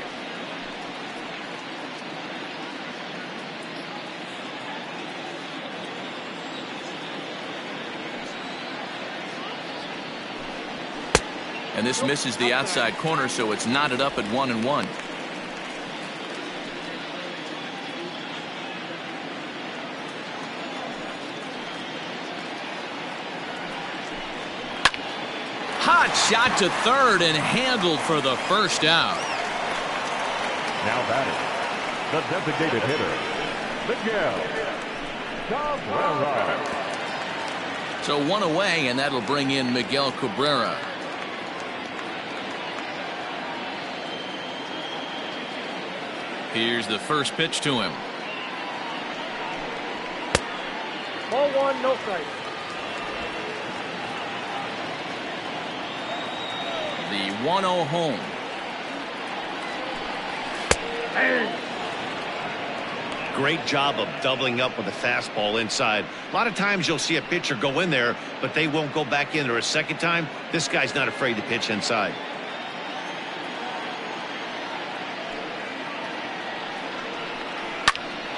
S1: And this misses the outside corner, so it's knotted up at 1-1. Hot shot to third and handled for the first out.
S5: Now batting, the designated hitter, Miguel Cabrera.
S1: So 1 away, and that'll bring in Miguel Cabrera. Here's the first pitch to him.
S4: Ball 1, no strike.
S1: The 1-0 home.
S2: Great job of doubling up with a fastball inside. A lot of times you'll see a pitcher go in there, but they won't go back in there a second time. This guy's not afraid to pitch inside.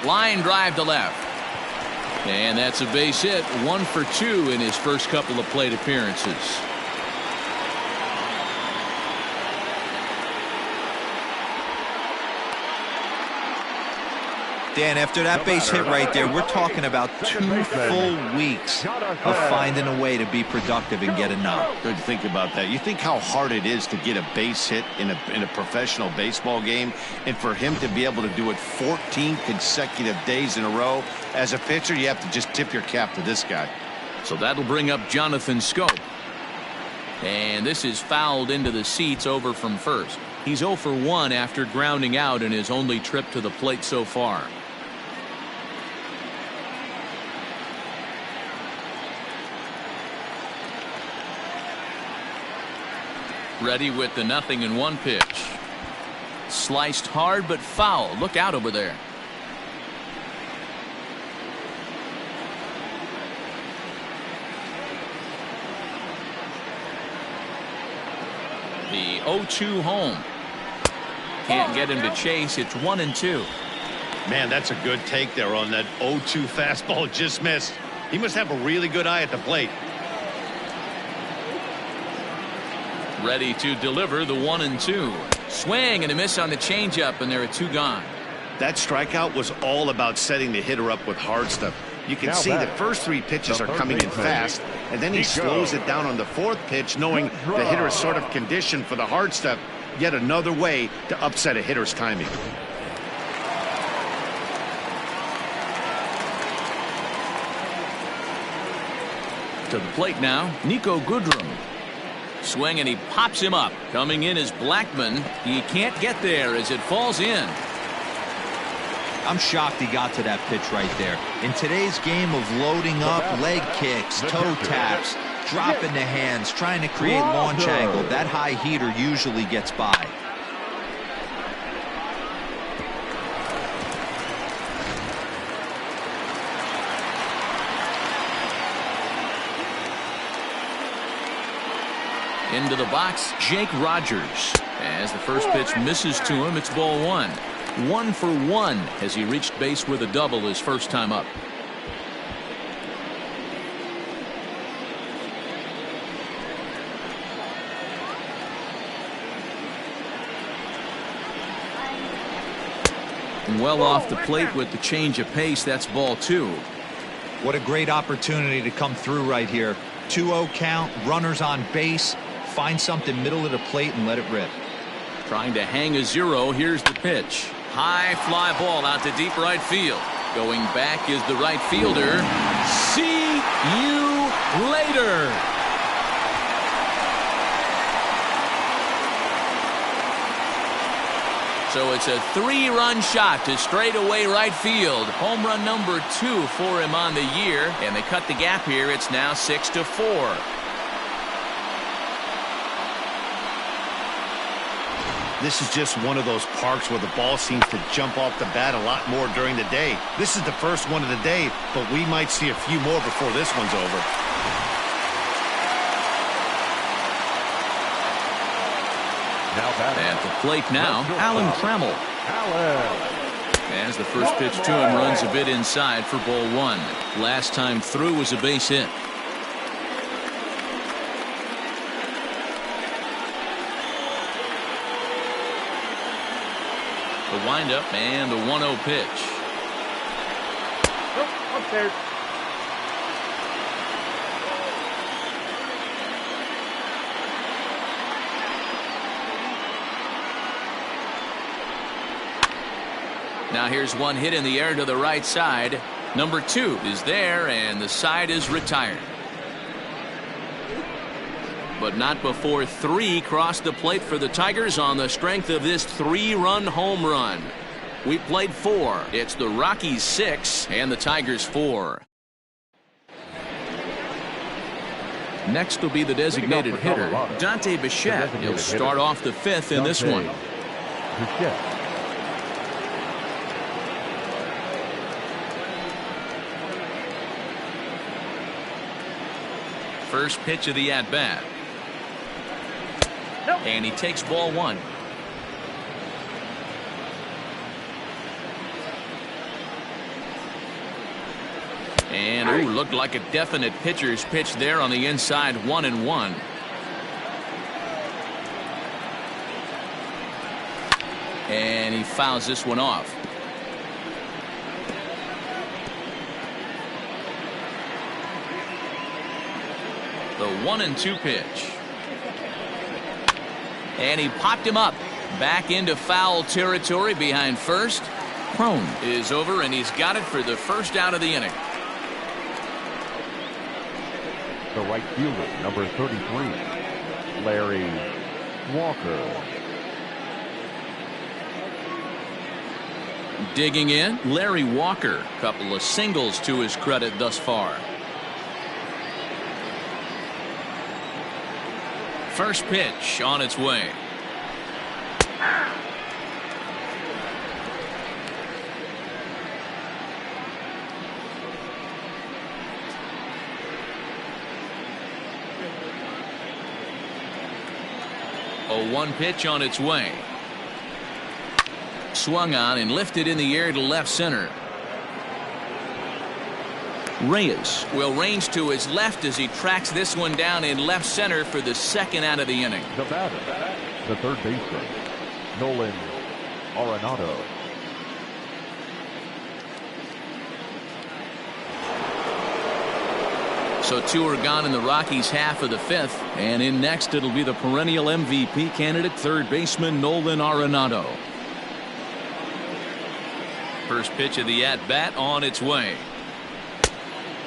S1: Line drive to left. And that's a base hit. 1 for 2 in his first couple of plate appearances.
S3: Dan, after that base hit right there, we're talking about 2 full weeks of finding a way to be productive and get a knock.
S2: Good to think about that. You think how hard it is to get a base hit in a professional baseball game, and for him to be able to do it 14 consecutive days in a row. As a pitcher, you have to just tip your cap to this guy.
S1: So that'll bring up Jonathan Scope. And this is fouled into the seats over from first. He's 0 for 1 after grounding out in his only trip to the plate so far. Ready with the 0-1 pitch. Sliced hard but foul. Look out over there. The 0-2 home. Can't get him to chase. It's 1-2.
S2: Man, that's a good take there on that 0-2 fastball. Just missed. He must have a really good eye at the plate.
S1: Ready to deliver the 1-2. Swing and a miss on the changeup, and there are 2 gone.
S2: That strikeout was all about setting the hitter up with hard stuff. You can see the first 3 pitches are coming in fast, and then he slows it down on the 4th pitch, knowing the hitter is sort of conditioned for the hard stuff. Yet another way to upset a hitter's timing.
S1: To the plate now, Nico Goodrum. Swing and he pops him up. Coming in is Blackmon. He can't get there as it falls in.
S3: I'm shocked he got to that pitch right there. In today's game of loading up, leg kicks, toe taps, dropping the hands, trying to create launch angle, that high heater usually gets by.
S1: Into the box, Jake Rogers. As the first pitch misses to him, it's ball 1. 1 for 1 as he reached base with a double his first time up. Well off the plate with the change of pace. That's ball 2.
S3: What a great opportunity to come through right here. 2-0 count, runners on base. Find something middle of the plate and let it rip.
S1: Trying to hang a 0. Here's the pitch. High fly ball out to deep right field. Going back is the right fielder. See you later. So it's a 3-run shot to straightaway right field. Home run number 2 for him on the year. And they cut the gap here. It's now 6-4.
S2: This is just one of those parks where the ball seems to jump off the bat a lot more during the day. This is the first one of the day, but we might see a few more before this one's over.
S1: At the plate now, Alan Trammell. As the first pitch to him runs a bit inside for ball 1. Last time through was a base hit. The windup and the 1-0 pitch.
S4: Upstairs.
S1: Now here's one hit in the air to the right side. Number 2 is there, and the side is retired. But not before 3 cross the plate for the Tigers on the strength of this 3-run home run. We played 4. It's the Rockies 6 and the Tigers 4. Next will be the designated hitter, Dante Bechet. He'll start off the 5th in this one. First pitch of the at-bat. And he takes ball 1. And ooh, looked like a definite pitcher's pitch there on the inside. 1-1. And he fouls this one off. The 1-2 pitch. And he popped him up. Back into foul territory behind first. Crone is over, and he's got it for the first out of the inning.
S5: The right fielder, number 33, Larry Walker.
S1: Digging in, Larry Walker. Couple of singles to his credit thus far. First pitch on its way. A 1 pitch on its way. Swung on and lifted in the air to left center. Reyes will range to his left as he tracks this one down in left center for the second out of the inning.
S5: The batter, the third baseman, Nolan Arenado.
S1: So 2 are gone in the Rockies' half of the 5th, and in next it'll be the perennial MVP candidate, third baseman Nolan Arenado. First pitch of the at-bat on its way.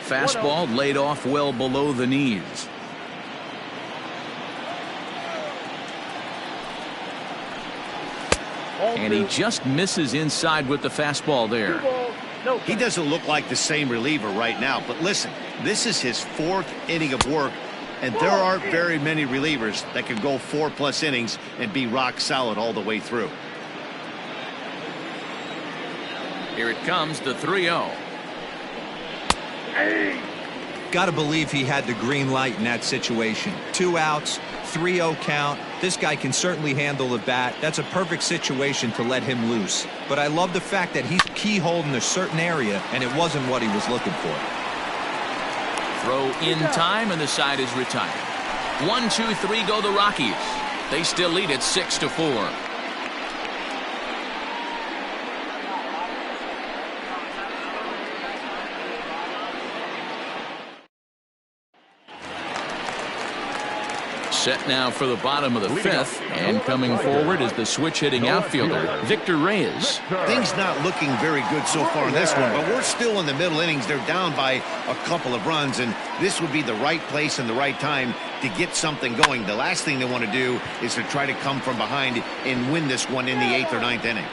S1: Fastball laid off well below the knees. And he just misses inside with the fastball there.
S2: He doesn't look like the same reliever right now, but listen, this is his 4th inning of work, and there aren't very many relievers that can go 4+ innings and be rock solid all the way through.
S1: Here it comes, the 3-0.
S3: Got to believe he had the green light in that situation. 2 outs, 3-0 count. This guy can certainly handle the bat. That's a perfect situation to let him loose. But I love the fact that he's keyholed in a certain area, and it wasn't what he was looking for.
S1: Throw in time, and the side is retired. 1-2-3 go the Rockies. They still lead it 6-4. Set now for the bottom of the 5th, and coming forward is the switch-hitting outfielder, Victor Reyes.
S2: Things not looking very good so far in this one, but we're still in the middle innings. They're down by a couple of runs, and this would be the right place and the right time to get something going. The last thing they want to do is to try to come from behind and win this one in the 8th or 9th inning.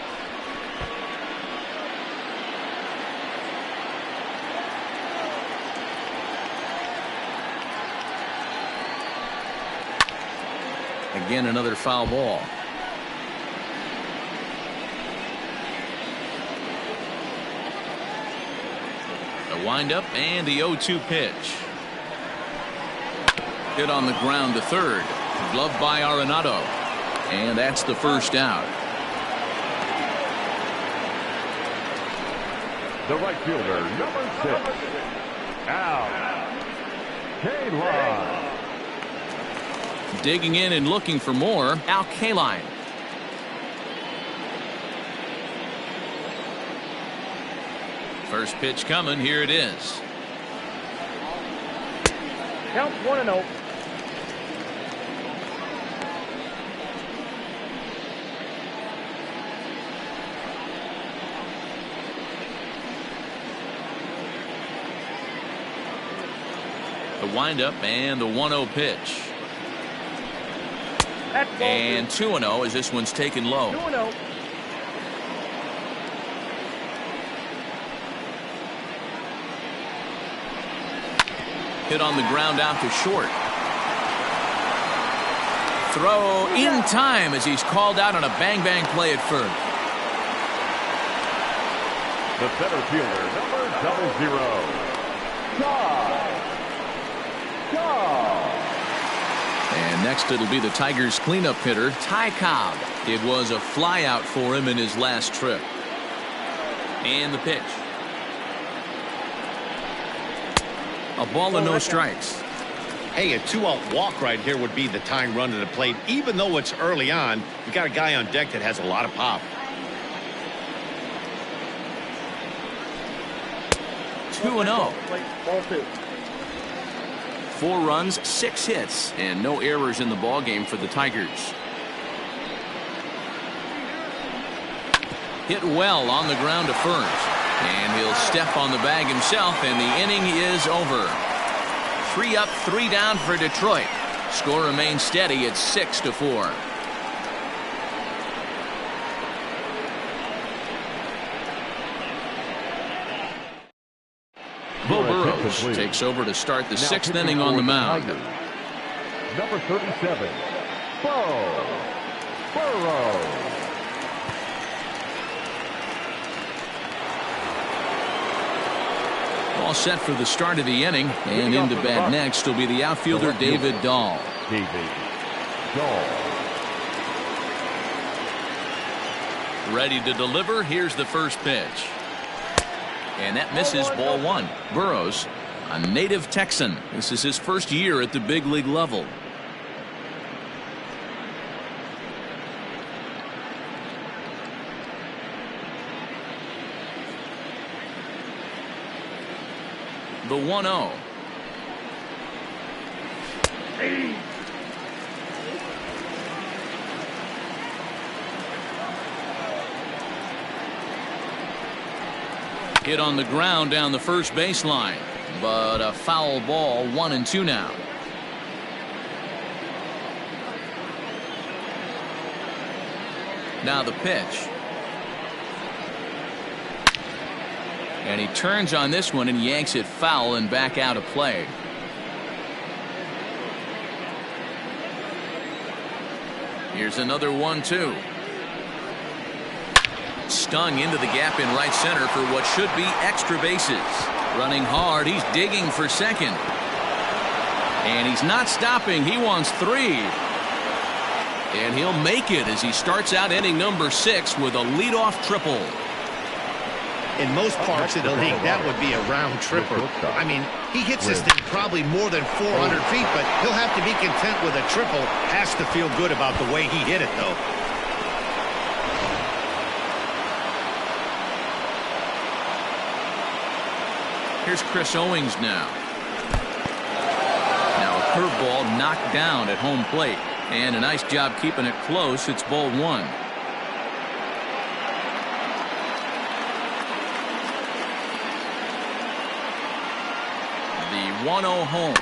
S1: Again, another foul ball. The windup and the 0-2 pitch. Hit on the ground to third. Gloved by Arenado. And that's the first out.
S5: The right fielder, number 6, Al Kaline.
S1: Digging in and looking for more, Al Kaline. First pitch coming, here it is.
S4: Count 1-0.
S1: The windup and the 1-0 pitch. And 2-0 as this one's taken low.
S4: 2-0.
S1: Hit on the ground out to short. Throw in time as he's called out on a bang-bang play at first.
S5: The center fielder, number 00,
S1: And next it'll be the Tigers cleanup hitter, Ty Cobb. It was a fly out for him in his last trip. And the pitch. A ball and no strikes.
S2: Hey, a 2-out walk right here would be the tying run to the plate. Even though it's early on, you got a guy on deck that has a lot of pop.
S1: 2-0. 4 runs, 6 hits, and no errors in the ballgame for the Tigers. Hit well on the ground to first. And he'll step on the bag himself, and the inning is over. 3 up, 3 down for Detroit. Score remains steady at 6-4. Bo Burrows takes over to start the 6th inning on the mound.
S5: Number 37, Bo Burrows.
S1: All set for the start of the inning, and into bat next will be the outfielder David Dahl. Ready to deliver. Here's the first pitch. And that misses, ball 1. Burrows, a native Texan. This is his first year at the big league level. The 1-0. Hit on the ground down the first baseline, but a foul ball. 1-2 now. Now the pitch. And he turns on this one and yanks it foul and back out of play. Here's another 1-2. Stung into the gap in right center for what should be extra bases. Running hard, he's digging for second. And he's not stopping. He wants 3. And he'll make it as he starts out inning number 6 with a leadoff triple.
S2: In most parts of the league, that would be a round tripper. I mean, he hits this thing probably more than 400 feet, but he'll have to be content with a triple. Has to feel good about the way he hit it, though.
S1: Here's Chris Owings now. Now a curveball knocked down at home plate. And a nice job keeping it close. It's ball 1. The 1-0 home.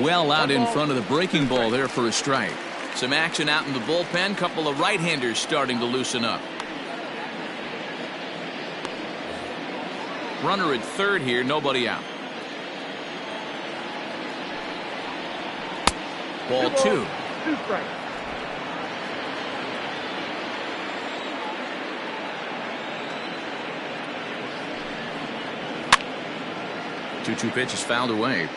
S1: Well out in front of the breaking ball there for a strike. Some action out in the bullpen. Couple of right-handers starting to loosen up. Runner at third here, nobody out. Ball 2.
S4: 2 strikes.
S1: Two pitch is fouled away.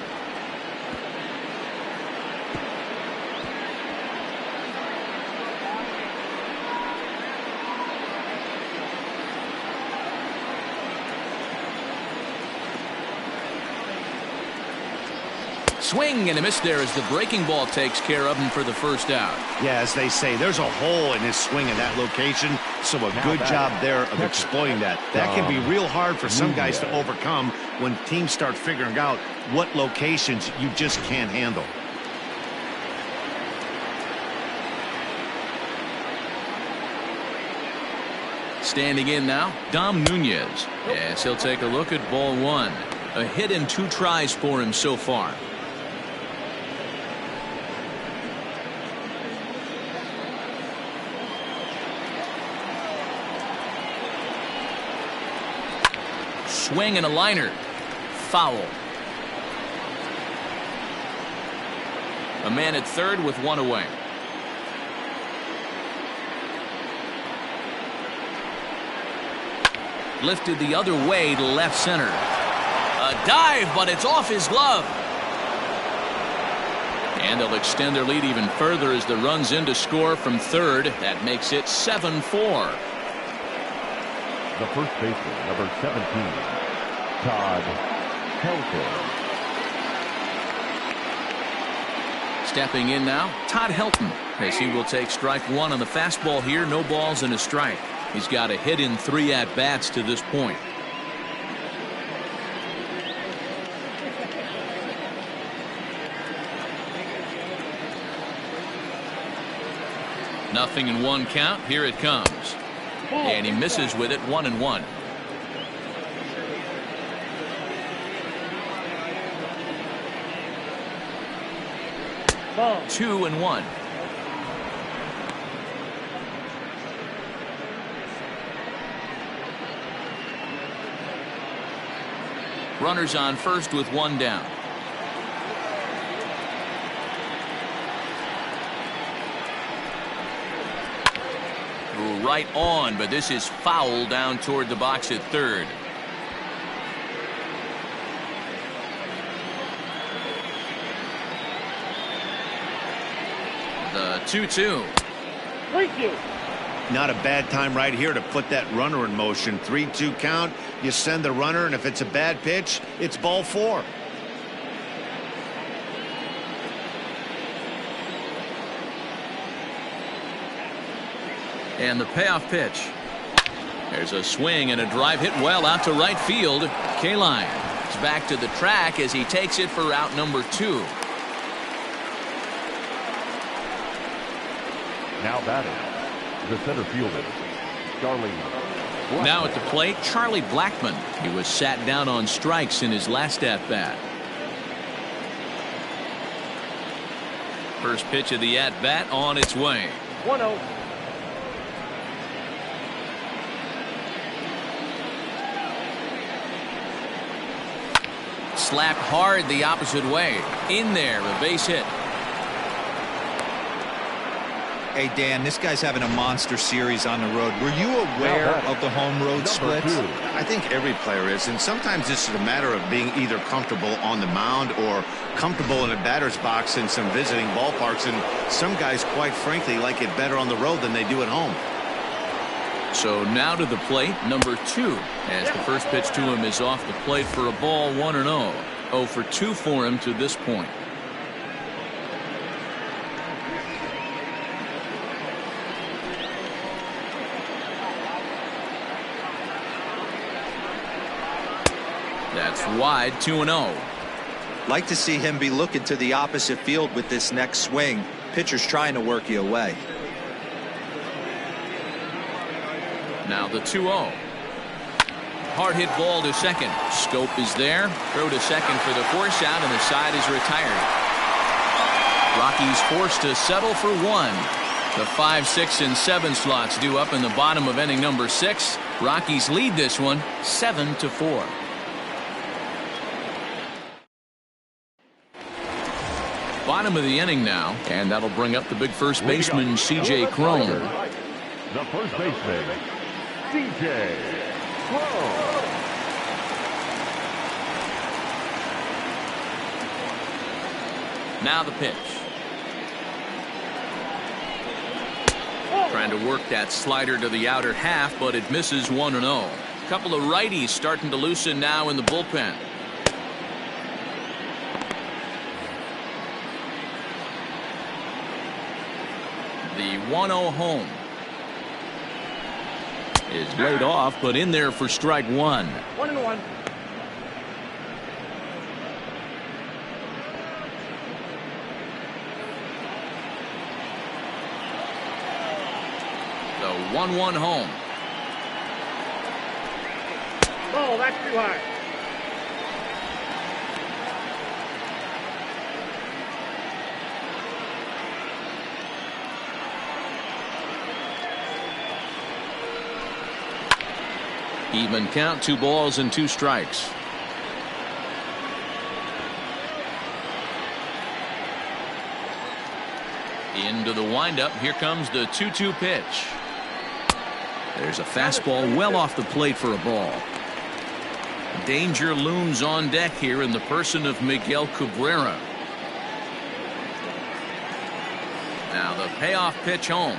S1: Swing and a miss there as the breaking ball takes care of him for the first out.
S2: Yeah, as they say, there's a hole in his swing in that location, so a good job there of exploiting that. That can be real hard for some guys to overcome when teams start figuring out what locations you just can't handle.
S1: Standing in now, Dom Nunez. Yes, he'll take a look at ball 1. A hit and 2 tries for him so far. Swing and a liner. Foul. A man at third with 1 away. Lifted the other way to left center. A dive, but it's off his glove. And they'll extend their lead even further as the run's in to score from third. That makes it 7-4.
S5: The first baseman, number 17, Todd Helton.
S1: Stepping in now, Todd Helton, as he will take strike one on the fastball here. No balls and a strike. He's got a hit in 3 at-bats to this point. Nothing in 1 count. Here it comes. And he misses with it. 1-1.
S4: Ball.
S1: 2-1. Runners on first with 1 down. Right on, but this is foul down toward the box at third. The 2-2.
S4: Thank you.
S2: Not a bad time right here to put that runner in motion. 3-2 count. You send the runner, and if it's a bad pitch, it's ball 4.
S1: And the payoff pitch. There's a swing and a drive hit well out to right field. Kaline is back to the track as he takes it for out number 2.
S5: Now batting, the center fielder, Charlie.
S1: Now at the plate, Charlie Blackmon. He was sat down on strikes in his last at-bat. First pitch of the at-bat on its way.
S4: 1-0.
S1: Slapped hard the opposite way. In there, a base hit.
S3: Hey, Dan, this guy's having a monster series on the road. Were you aware of the home road splits?
S2: I think every player is, and sometimes it's a matter of being either comfortable on the mound or comfortable in a batter's box in some visiting ballparks, and some guys, quite frankly, like it better on the road than they do at home.
S1: So now to the plate, number 2, as the first pitch to him is off the plate for a ball. 1-0. 0 for 2 for him to this point. That's wide. 2-0.
S3: Like to see him be looking to the opposite field with this next swing. Pitcher's trying to work you away.
S1: Now the 2-0. Hard hit ball to second. Scope is there. Throw to second for the force out, and the side is retired. Rockies forced to settle for 1. The 5, 6, and 7 slots due up in the bottom of inning number 6. Rockies lead this one 7-4. Bottom of the inning now, and that'll bring up the big first baseman, C.J. Cron.
S5: The first baseman, C.J. Cron.
S1: Now the pitch. Trying to work that slider to the outer half, but it misses. 1-0. A couple of righties starting to loosen now in the bullpen. The 1-0 home is laid off, but in there for strike 1.
S4: 1-1.
S1: The 1-1 home.
S4: Ball, that's too high.
S1: Even count, 2 balls and 2 strikes. Into the windup. Here comes the 2-2 pitch. There's a fastball well off the plate for a ball. Danger looms on deck here in the person of Miguel Cabrera. Now the payoff pitch home.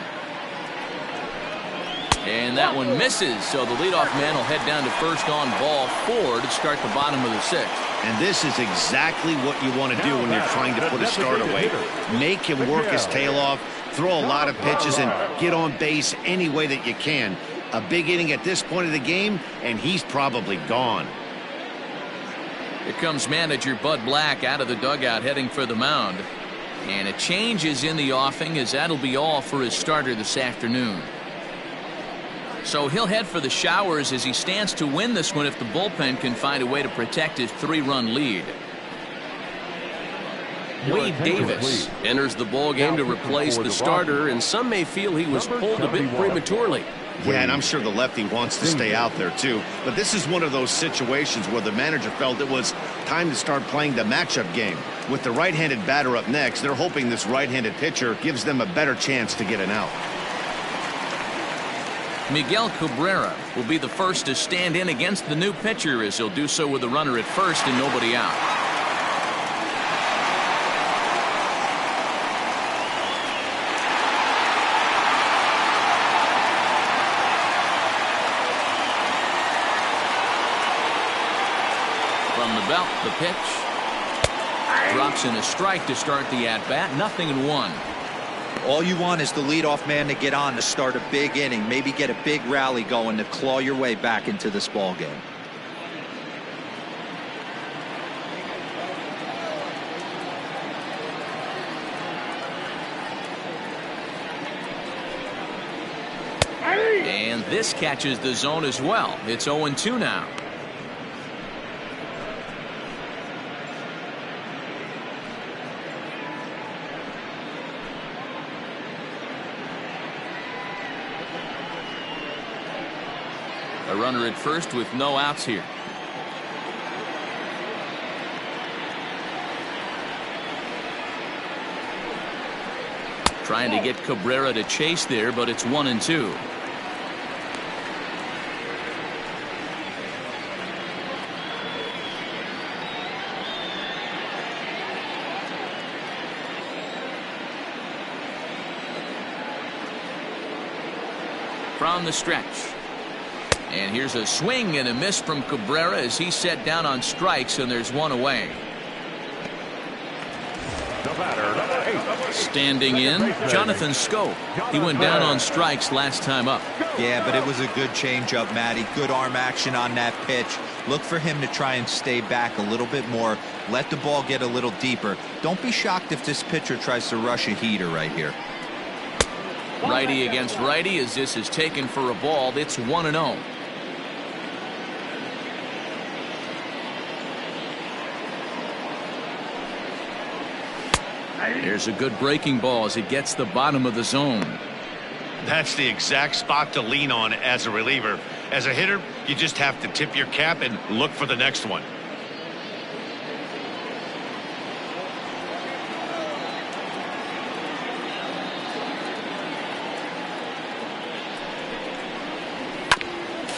S1: And that one misses, so the leadoff man will head down to first on ball 4 to start the bottom of the 6th.
S2: And this is exactly what you want to do when you're trying to put a start away. Make him work his tail off, throw a lot of pitches, and get on base any way that you can. A big inning at this point of the game, and he's probably gone.
S1: Here comes manager Bud Black out of the dugout heading for the mound. And a change is in the offing, as that'll be all for his starter this afternoon. So he'll head for the showers as he stands to win this one if the bullpen can find a way to protect his 3-run lead. Wade Davis enters the ball game to replace the starter, and some may feel he was pulled a bit prematurely.
S2: Yeah, and I'm sure the lefty wants to stay out there too. But this is one of those situations where the manager felt it was time to start playing the matchup game. With the right-handed batter up next, they're hoping this right-handed pitcher gives them a better chance to get an out.
S1: Miguel Cabrera will be the first to stand in against the new pitcher, as he'll do so with a runner at first and nobody out. From the belt, the pitch. Drops in a strike to start the at-bat. 0-1.
S3: All you want is the leadoff man to get on to start a big inning, maybe get a big rally going to claw your way back into this ball game.
S1: And this catches the zone as well. It's 0-2 now. A runner at first with no outs here. Trying to get Cabrera to chase there, but it's 1-2. From the stretch. And here's a swing and a miss from Cabrera as he's set down on strikes, and there's one away. Standing in, Jonathan Scope. He went down on strikes last time up.
S3: Yeah, but it was a good changeup, Matty. Good arm action on that pitch. Look for him to try and stay back a little bit more. Let the ball get a little deeper. Don't be shocked if this pitcher tries to rush a heater right here.
S1: Righty against righty as this is taken for a ball. It's 1-0. There's a good breaking ball as it gets the bottom of the zone.
S2: That's the exact spot to lean on as a reliever. As a hitter, you just have to tip your cap and look for the next one.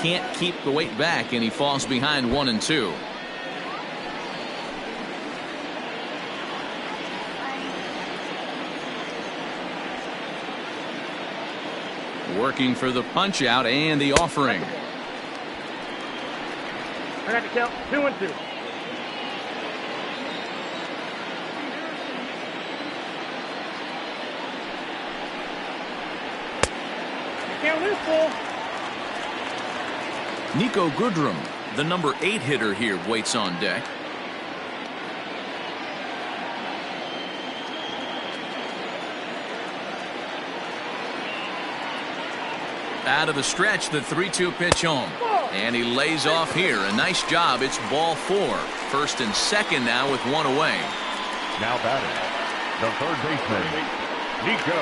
S1: Can't keep the weight back, and he falls behind 1-2. Working for the punch out and the offering.
S4: I got to count 2-2. Count this full.
S1: Nico Goodrum, the number 8 hitter here, waits on deck. Out of the stretch, the 3-2 pitch home. And he lays off here. A nice job. It's ball 4. First and second now with one away.
S5: Now batting, the third baseman, Nico.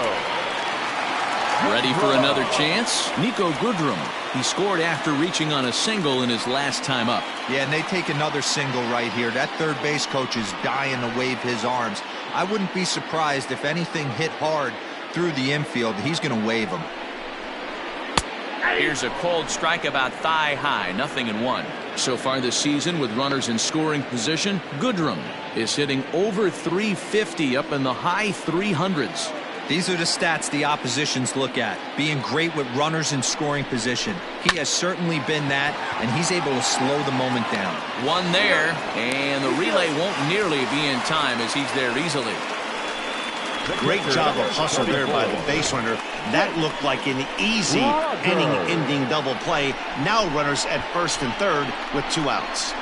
S1: Ready for another chance? Nico Goodrum. He scored after reaching on a single in his last time up.
S3: Yeah, and they take another single right here. That third base coach is dying to wave his arms. I wouldn't be surprised if anything hit hard through the infield. He's going to wave them.
S1: Here's a cold strike about thigh high. 0-1. So far this season with runners in scoring position, Goodrum is hitting over 350 up in the high 300s.
S3: These are the stats the oppositions look at. Being great with runners in scoring position. He has certainly been that, and he's able to slow the moment down.
S1: One there, and the relay won't nearly be in time as he's there easily.
S2: Great job of hustle there by the base runner. That looked like an easy inning-ending double play. Now runners at first and third with 2 outs.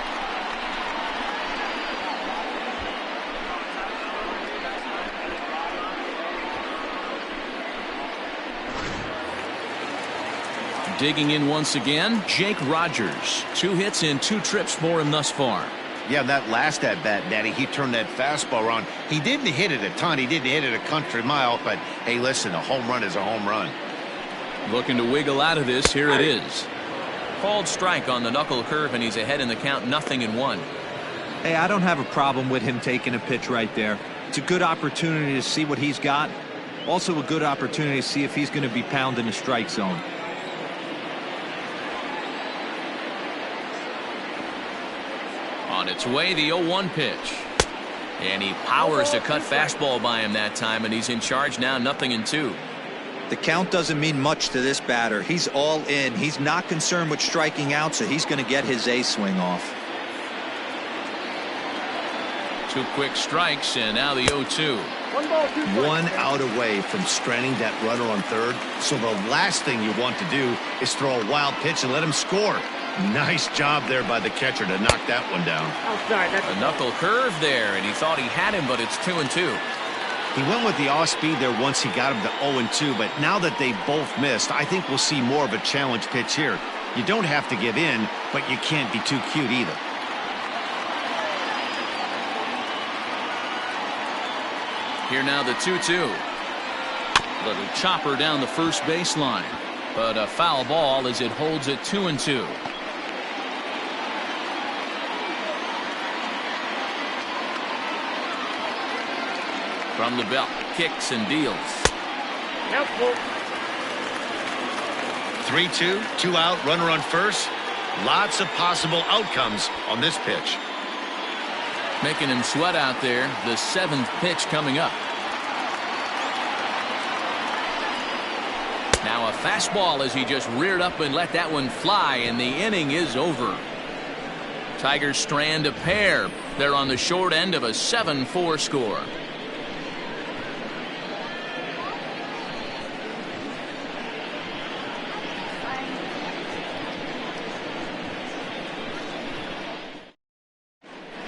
S1: Digging in once again, Jake Rogers. 2 hits and 2 trips for him thus far.
S2: Yeah, that last at-bat, Daddy, he turned that fastball around. He didn't hit it a ton. He didn't hit it a country mile. But, hey, listen, a home run is a home run.
S1: Looking to wiggle out of this. Here it is. Called strike on the knuckle curve, and he's ahead in the count, 0-1.
S3: Hey, I don't have a problem with him taking a pitch right there. It's a good opportunity to see what he's got. Also a good opportunity to see if he's going to be pounding the strike zone.
S1: On its way, the 0-1 pitch. And he powers to cut fastball by him that time, and he's in charge now, 0-2.
S3: The count doesn't mean much to this batter. He's all in. He's not concerned with striking out, so he's going to get his A swing off.
S1: 2 quick strikes, and now the 0-2.
S2: 1 out away from stranding that runner on third. So the last thing you want to do is throw a wild pitch and let him score. Nice job there by the catcher to knock that one down.
S1: A knuckle curve there, and he thought he had him, but it's 2-2.
S2: He went with the off-speed there once he got him to 0-2, but now that they both missed, I think we'll see more of a challenge pitch here. You don't have to give in, but you can't be too cute either.
S1: Here now the 2-2. Little chopper down the first baseline, but a foul ball as it holds it 2-2. From the belt, kicks and deals.
S2: 3-2, 2 out, runner on first. Lots of possible outcomes on this pitch.
S1: Making him sweat out there. The 7th pitch coming up. Now a fastball as he just reared up and let that one fly, and the inning is over. Tigers strand a pair. They're on the short end of a 7-4 score.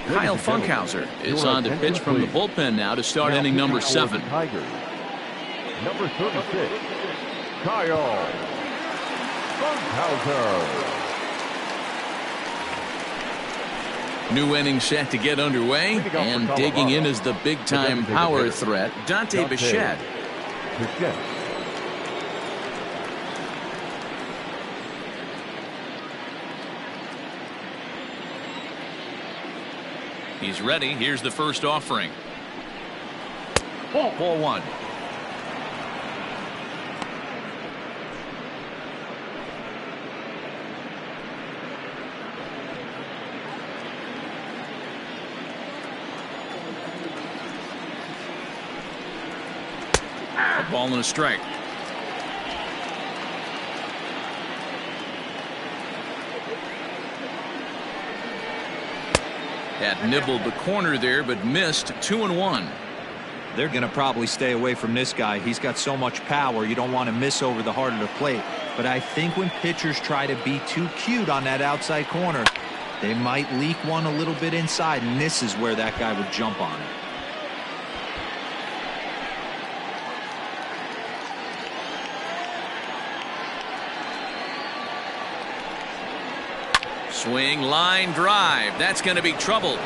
S1: Kyle Funkhauser is on to pitch from the bullpen now to start inning number 7.
S5: Tigers. Number 36, Kyle Funkhauser.
S1: New inning set to get underway, and digging in is the big-time power threat, Dante Bechet. He's ready. Here's the first offering. Ball 1. A ball and a strike. Had nibbled the corner there, but missed. 2-1.
S3: They're going to probably stay away from this guy. He's got so much power. You don't want to miss over the heart of the plate. But I think when pitchers try to be too cute on that outside corner, they might leak one a little bit inside, and this is where that guy would jump on it.
S1: Swing, line drive. That's going to be trouble.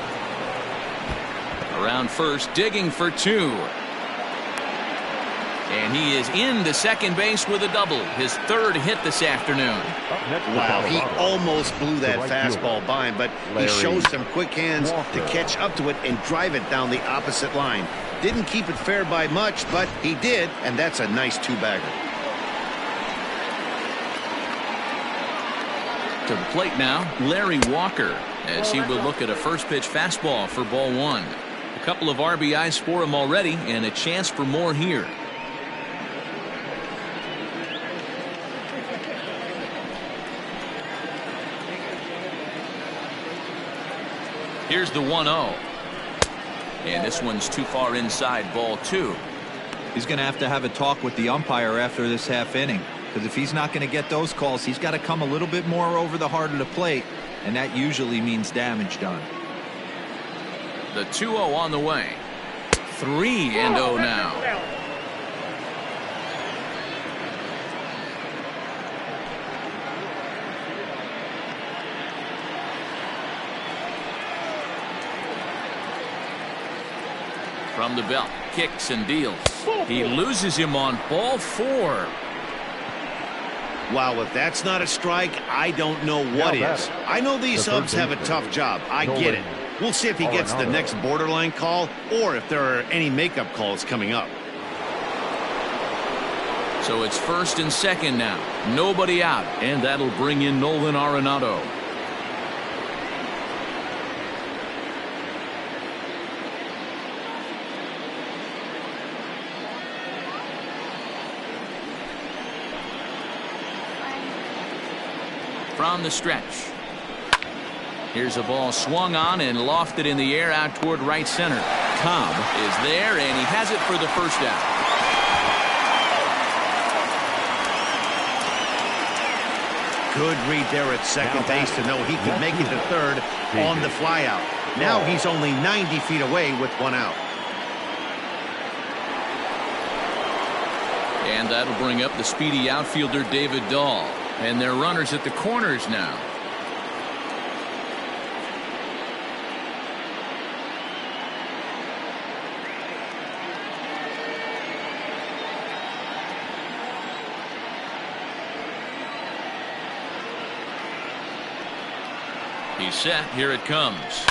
S1: Around first, digging for 2. And he is into second base with a double. His 3rd hit this afternoon.
S2: Wow, he almost blew that fastball by him, but he shows some quick hands to catch up to it and drive it down the opposite line. Didn't keep it fair by much, but he did, and that's a nice 2-bagger.
S1: To the plate now, Larry Walker, as he will look at a first pitch fastball for ball 1. A couple of RBIs for him already, and a chance for more here. Here's the 1-0. And this one's too far inside, ball 2.
S3: He's going to have a talk with the umpire after this half inning, because if he's not going to get those calls, he's got to come a little bit more over the heart of the plate, and that usually means damage done.
S1: The 2-0 on the way. 3-0 now. From the belt, kicks and deals. He loses him on ball 4.
S2: Wow, if that's not a strike, I don't know what is. I know these subs have a tough job. I get it. We'll see if he gets the next borderline call or if there are any makeup calls coming up.
S1: So it's first and second now. Nobody out, and that'll bring in Nolan Arenado. From the stretch. Here's a ball swung on and lofted in the air out toward right center. Cobb is there, and he has it for the first out.
S2: Good read there at second base to know he could make it to third on the flyout. Now he's only 90 feet away with 1 out.
S1: And that'll bring up the speedy outfielder David Dahl. And they're runners at the corners now. He's set. Here it comes.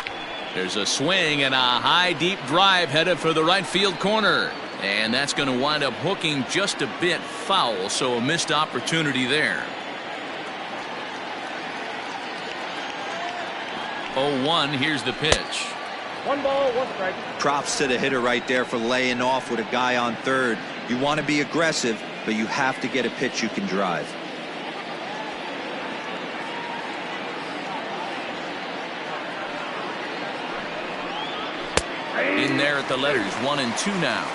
S1: There's a swing and a high deep drive headed for the right field corner. And that's going to wind up hooking just a bit foul, so a missed opportunity there. 0-1. Here's the pitch.
S4: 1 ball, 1 strike.
S3: Props to the hitter right there for laying off with a guy on third. You want to be aggressive, but you have to get a pitch you can drive.
S1: In there at the letters, 1 and 2 now.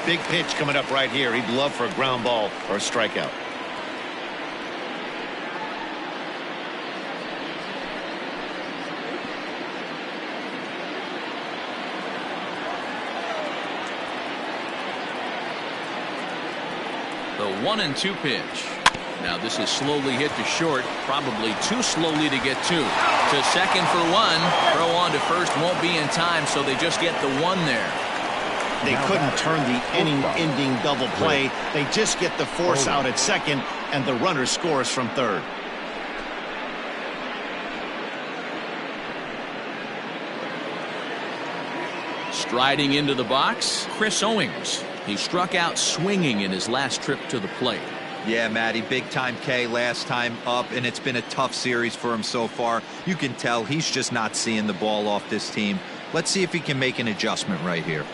S2: Big pitch coming up right here. He'd love for a ground ball or a strikeout.
S1: The 1 and 2 pitch. Now this is slowly hit to short, probably too slowly to get to second for 1. Throw on to first won't be in time, so they just get the 1 there.
S2: They couldn't turn the inning-ending double play. They just get the force out at second, and the runner scores from third.
S1: Striding into the box, Chris Owings. He struck out swinging in his last trip to the plate.
S3: Yeah, Matty, big time K last time up, and it's been a tough series for him so far. You can tell he's just not seeing the ball off this team. Let's see if he can make an adjustment right here.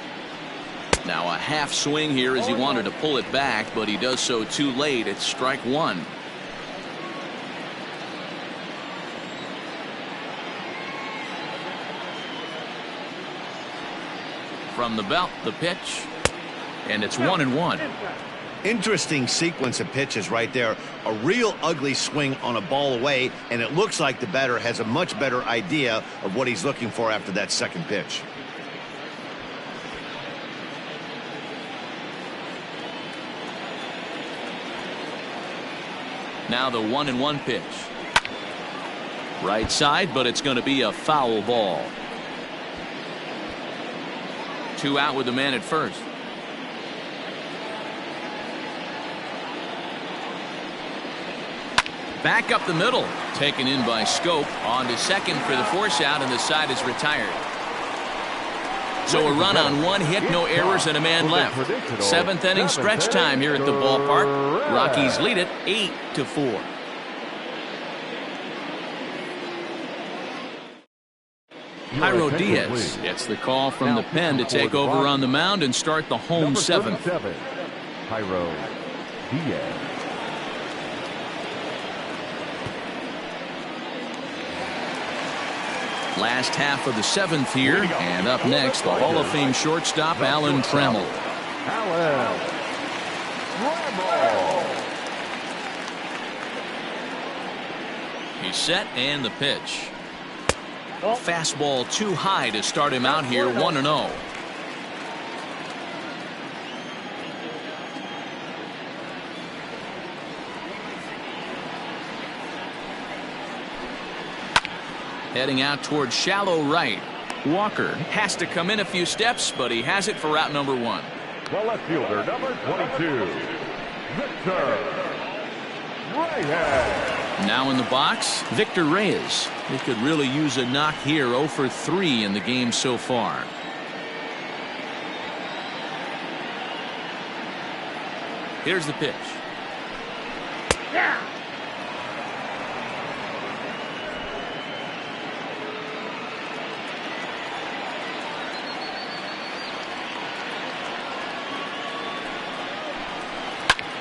S1: Now a half swing here as he wanted to pull it back, but he does so too late. It's strike 1. From the belt, the pitch. And it's 1-1.
S2: Interesting sequence of pitches right there. A real ugly swing on a ball away, and it looks like the batter has a much better idea of what he's looking for after that second pitch.
S1: Now the 1-1 pitch. Right side, but it's going to be a foul ball. 2 out with the man at first. Back up the middle, taken in by Scope. On to second for the force out, and the side is retired. So a run on 1 hit, no errors, and a man left. 7th inning stretch time here at the ballpark. Rockies lead it 8-4. Jairo Diaz gets the call from the pen to take over on the mound and start the home 7th.
S5: Jairo Diaz.
S1: Last half of the 7th here, and up next, the Hall of Fame shortstop, Alan Trammell.
S5: Alan Trammell.
S1: He's set, and the pitch. Fastball too high to start him out here, 1-0. Heading out towards shallow right. Walker has to come in a few steps, but he has it for out number 1.
S5: The left fielder, number 22, Victor Reyes.
S1: Now in the box, Victor Reyes. He could really use a knock here, 0 for 3 in the game so far. Here's the pitch.
S4: Yeah.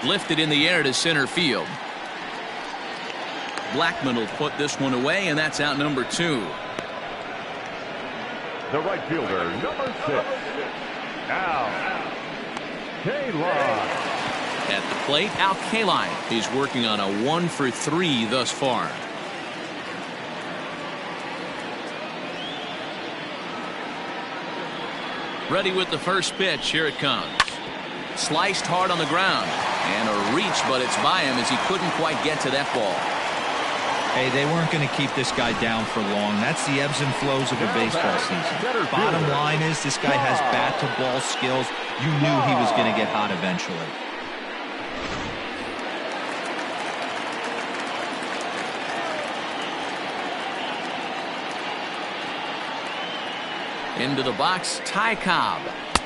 S1: Lifted in the air to center field. Blackmon will put this one away, and that's out number 2.
S5: The right fielder, number 6, Al Kaline.
S1: At the plate, Al Kaline. He's working on a 1 for 3 thus far. Ready with the first pitch. Here it comes. Sliced hard on the ground. And a reach, but it's by him as he couldn't quite get to that ball.
S3: Hey, they weren't going to keep this guy down for long. That's the ebbs and flows of a baseball season. Bottom line is this guy has bat-to-ball skills. You knew he was going to get hot eventually.
S1: Into the box, Ty Cobb.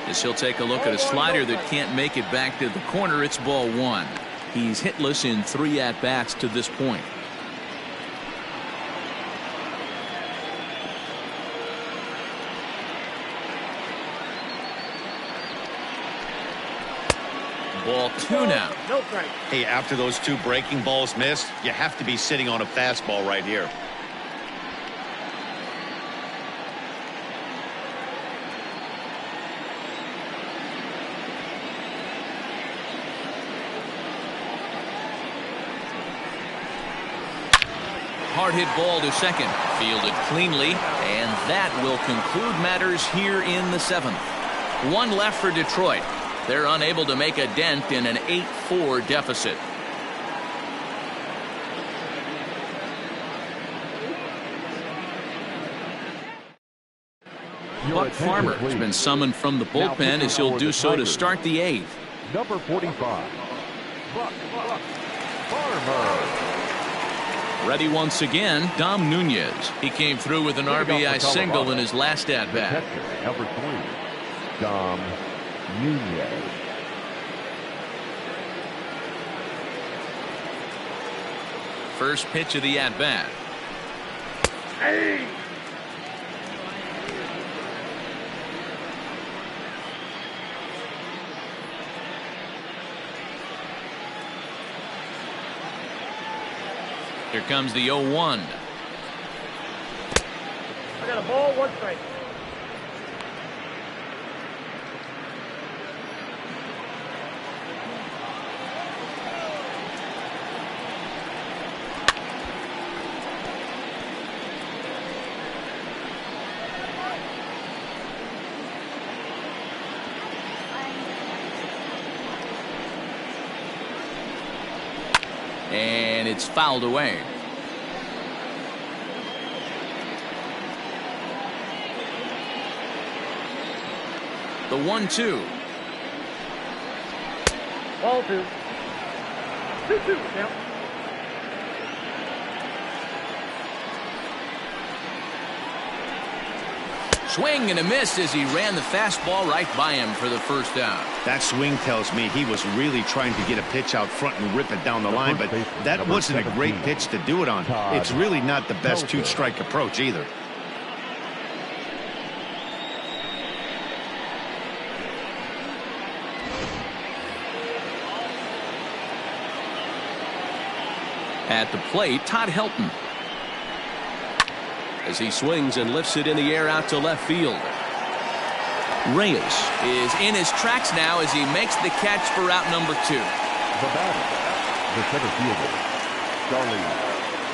S1: As he'll take a look at a slider that can't make it back to the corner. It's ball 1. He's hitless in 3 at-bats to this point. Ball 2 now.
S4: No strike.
S2: Hey, after those 2 breaking balls missed, you have to be sitting on a fastball right here.
S1: Hard hit ball to second. Fielded cleanly, and that will conclude matters here in the 7th. 1 left for Detroit. They're unable to make a dent in an 8-4 deficit. Buck Farmer has been summoned from the bullpen as he'll do so to start the 8th.
S5: Number 45, Buck Farmer.
S1: Ready once again, Dom Nunez. He came through with an RBI single in his last at-bat.
S5: Number 3, Dom Nunez.
S1: First pitch of the at-bat.
S4: Hey.
S1: Here comes the 0-1.
S4: I got a ball, 1 strike.
S1: And it's fouled away. The 1-2.
S4: Ball 2. 2-2. Count.
S1: Swing and a miss as he ran the fastball right by him for the first out.
S2: That swing tells me he was really trying to get a pitch out front and rip it down the line, but that wasn't a great pitch to do it on. It's really not the best 2-strike approach either.
S1: At the plate, Todd Helton. as he swings and lifts it in the air out to left field. Reyes is in his tracks now as he makes the catch for out number 2.
S5: The batter, the center fielder,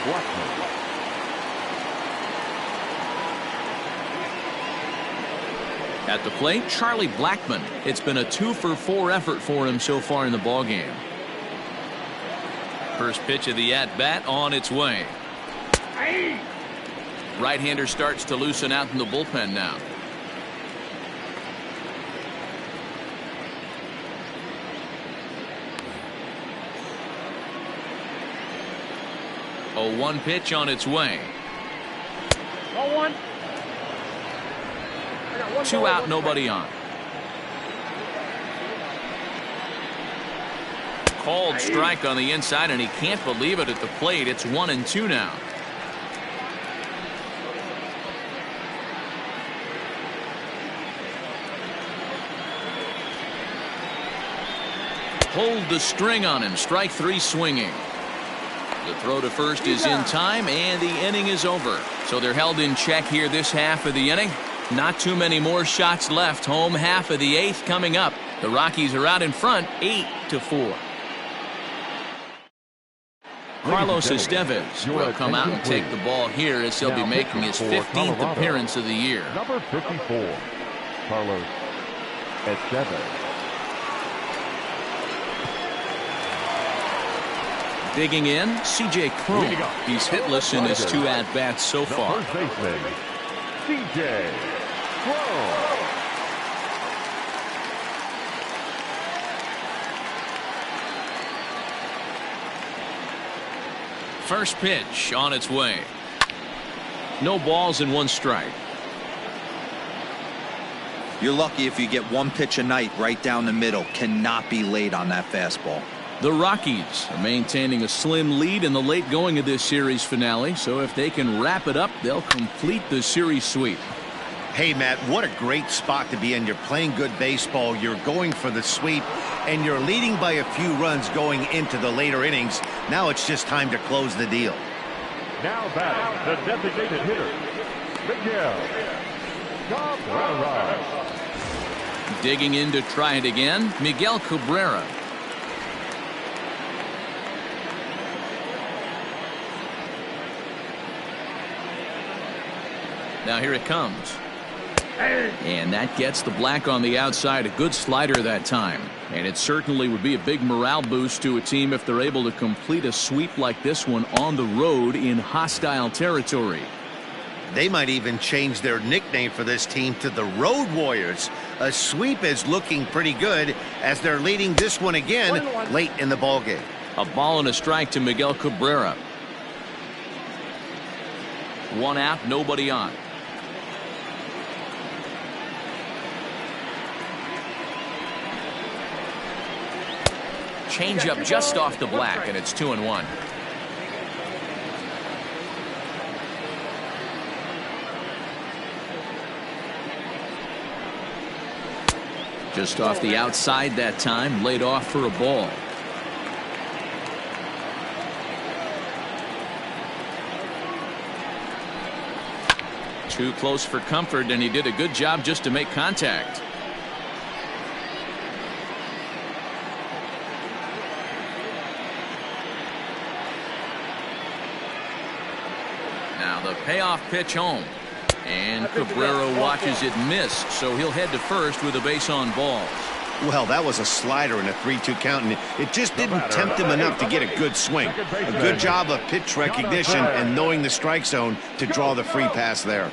S5: Blackmon.
S1: At the plate, Charlie Blackmon. It's been a 2-for-4 effort for him so far in the ballgame. First pitch of the at-bat on its way. Right-hander starts to loosen out in the bullpen now. A 1 pitch on its way.
S4: 0-1.
S1: 2 out, nobody on. Called strike on the inside, and he can't believe it at the plate. It's 1-2 now. Pulled the string on him. Strike 3 swinging. The throw to first is in time, and the inning is over. So they're held in check here this half of the inning. Not too many more shots left. Home half of the 8th coming up. The Rockies are out in front 8-4. Carlos Estevez will come out and take the ball here as he'll be making his 15th appearance of the year.
S5: Number 54, Carlos Estevez.
S1: Digging in, C.J. Cron. He's hitless in his 2 at-bats so far.
S5: The first baseman, C.J. Cron.
S1: First pitch on its way. No balls and 1 strike.
S3: You're lucky if you get 1 pitch a night right down the middle. Cannot be late on that fastball.
S1: The Rockies are maintaining a slim lead in the late going of this series finale, so if they can wrap it up, they'll complete the series sweep.
S2: Hey, Matt, what a great spot to be in. You're playing good baseball, you're going for the sweep, and you're leading by a few runs going into the later innings. Now it's just time to close the deal.
S5: Now batting, the designated hitter, Miguel Cabrera.
S1: Digging in to try it again, Miguel Cabrera. Now here it comes. And that gets the black on the outside. A good slider that time. And it certainly would be a big morale boost to a team if they're able to complete a sweep like this one on the road in hostile territory.
S2: They might even change their nickname for this team to the Road Warriors. A sweep is looking pretty good as they're leading this one again late in the ballgame.
S1: A ball and a strike to Miguel Cabrera. 1 out, nobody on. Changeup just off the black, and it's 2-1. Just off the outside that time, laid off for a ball. Too close for comfort, and he did a good job just to make contact. Now the payoff pitch home. And Cabrera watches it miss, so he'll head to first with a base on balls.
S2: Well, that was a slider in a 3-2 count, and it just didn't tempt him enough to get a good swing. A good job of pitch recognition and knowing the strike zone to draw the free pass there.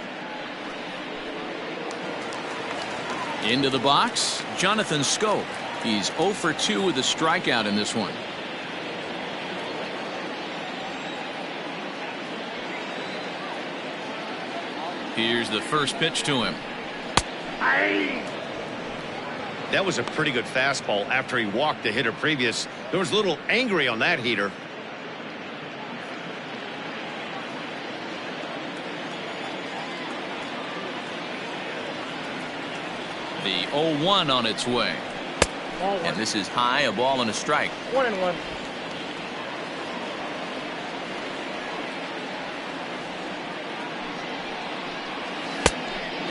S1: Into the box, Jonathan Schoop. He's 0 for 2 with a strikeout in this one. Here's the first pitch to him.
S2: That was a pretty good fastball after he walked the hitter previous. There was a little angry on that heater.
S1: The 0-1 on its way. And this is high, a ball and a strike.
S4: 1-1.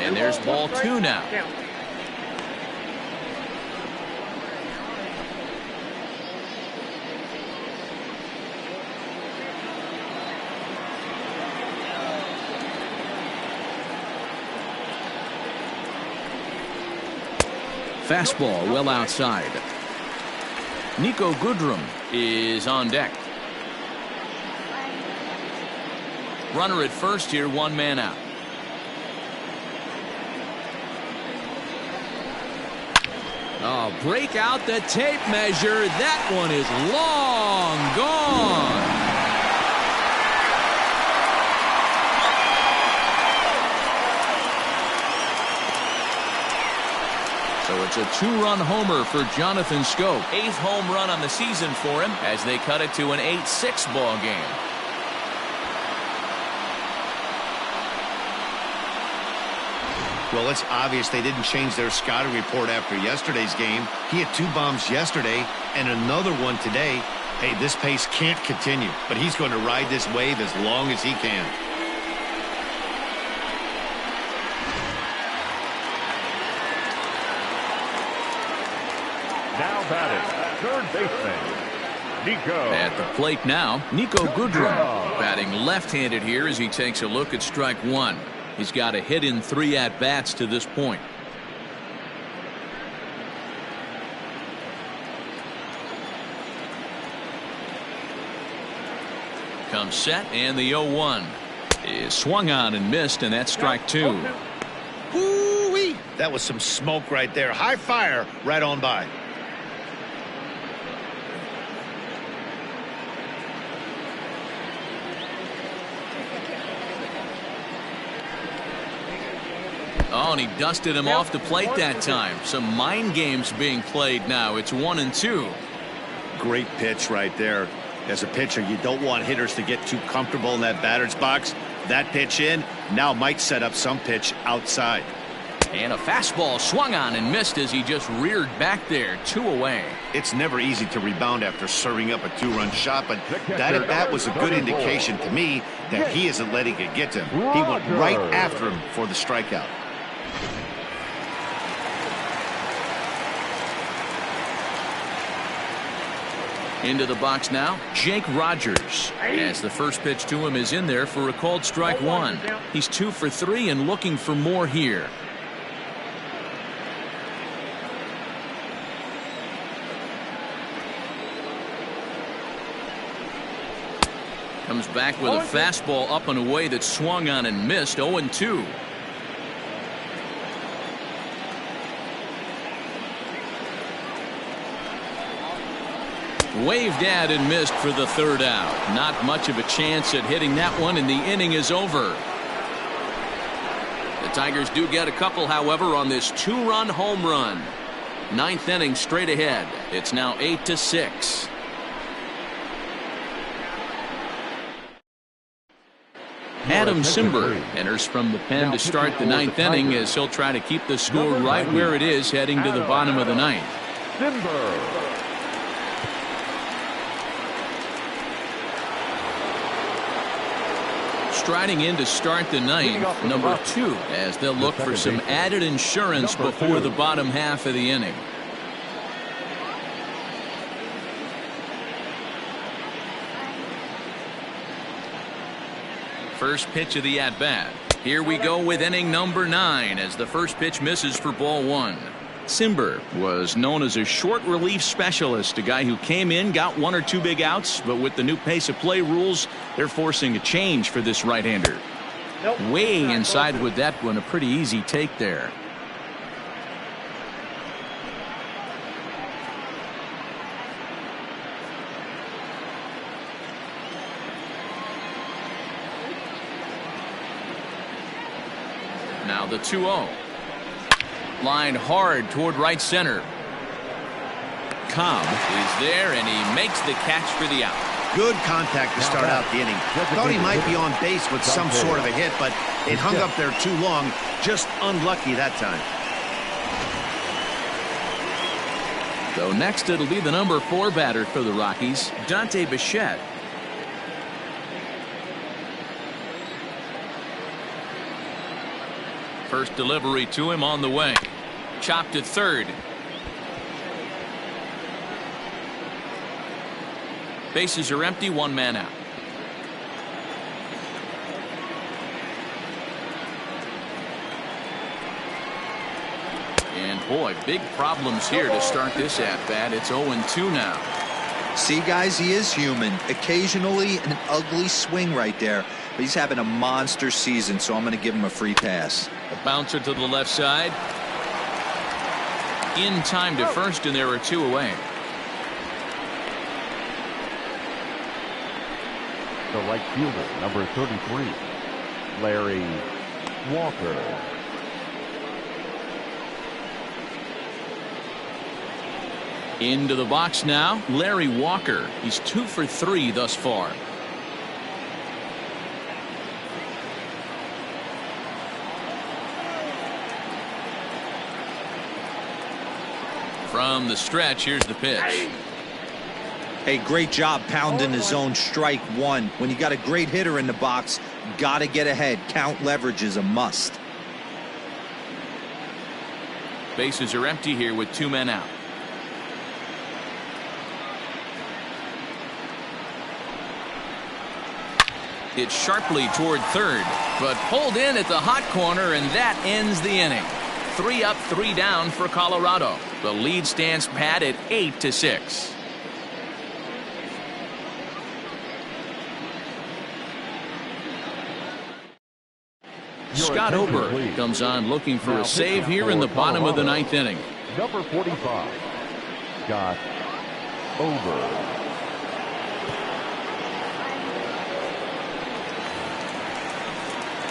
S1: And there's ball 2 now. Fastball well outside. Nico Goodrum is on deck. Runner at first here, 1 man out. Oh, break out the tape measure. That one is long gone. So it's a 2-run homer for Jonathan Schoop. 8th home run on the season for him as they cut it to an 8-6 ball game.
S2: Well, it's obvious they didn't change their scouting report after yesterday's game. He had 2 bombs yesterday and another one today. Hey, this pace can't continue, but he's going to ride this wave as long as he can.
S5: Now batting, third baseman, Nico.
S1: At the plate now, Nico Goodrum batting left-handed here as he takes a look at strike 1. He's got a hit in 3 at-bats to this point. Comes set, and the 0-1 is swung on and missed, and that's strike 2.
S2: Woo-wee! That was some smoke right there. High fire right on by.
S1: Oh, and he dusted him off the plate that time. Some mind games being played now. It's 1-2.
S2: Great pitch right there. As a pitcher, you don't want hitters to get too comfortable in that batter's box. That pitch in now might set up some pitch outside.
S1: And a fastball swung on and missed as he just reared back there. 2 away.
S2: It's never easy to rebound after serving up a 2-run shot, but that was a good indication to me that he isn't letting it get to him. He went right after him for the strikeout.
S1: Into the box now, Jake Rogers. As the first pitch to him is in there for a called strike 1. He's 2 for 3 and looking for more here. Comes back with a fastball up and away that swung on and missed. 0-2. Waved at and missed for the 3rd out. Not much of a chance at hitting that one, and the inning is over. The Tigers do get a couple, however, on this 2-run home run. 9th inning straight ahead. It's now 8-6. Adam Simber enters from the pen to start the 9th inning as he'll try to keep the score right where it is heading to the bottom of the 9th.
S5: Simber.
S1: Striding in to start the 9th, number 2, as they'll look for some added insurance before the bottom half of the inning. First pitch of the at-bat. Here we go with inning number 9 as the first pitch misses for ball 1. Simber was known as a short relief specialist, a guy who came in, got 1 or 2 big outs, but with the new pace of play rules, they're forcing a change for this right-hander. Way inside with that one, a pretty easy take there. Now the 2-0. Line hard toward right center. Cobb is there, and he makes the catch for the out.
S2: Good contact to start out the inning. Thought he might be on base with some sort of a hit, but it hung up there too long. Just unlucky that time.
S1: So next it'll be the number 4 batter for the Rockies, Dante Bechet. First delivery to him on the way. Chopped at third. Bases are empty, one man out. And boy, big problems here to start this at bat. It's 0-2 now.
S3: See, guys, he is human. Occasionally an ugly swing right there, but he's having a monster season, so I'm going to give him a free pass.
S1: A bouncer to the left side. In time to first, and there are 2 away.
S5: The right fielder, number 33, Larry Walker.
S1: Into the box now, Larry Walker. He's 2 for 3 thus far. From the stretch, here's the pitch.
S3: Hey, great job pounding the zone. Strike one. When you got a great hitter in the box, got to get ahead. Count leverage is a must.
S1: Bases are empty here with 2 men out. Hit sharply toward third, but pulled in at the hot corner, and that ends the inning. 3 up, 3 down for Colorado. The lead stands pat at 8-6. Scott Oberg comes on looking for a save here in the bottom of the 9th inning.
S5: Number 45, Scott Oberg.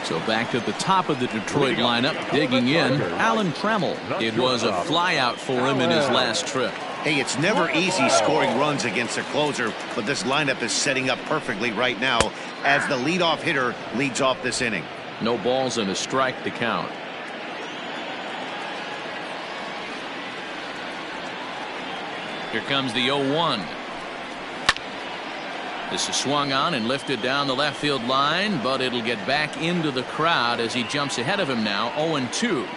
S1: So back at the top of the Detroit lineup, digging in, Alan Trammell. It was a flyout for him in his last trip.
S2: Hey, it's never easy scoring runs against a closer, but this lineup is setting up perfectly right now as the leadoff hitter leads off this inning.
S1: No balls and a strike to count. Here comes the 0-1. This is swung on and lifted down the left field line, but it'll get back into the crowd as he jumps ahead of him now. 0-2.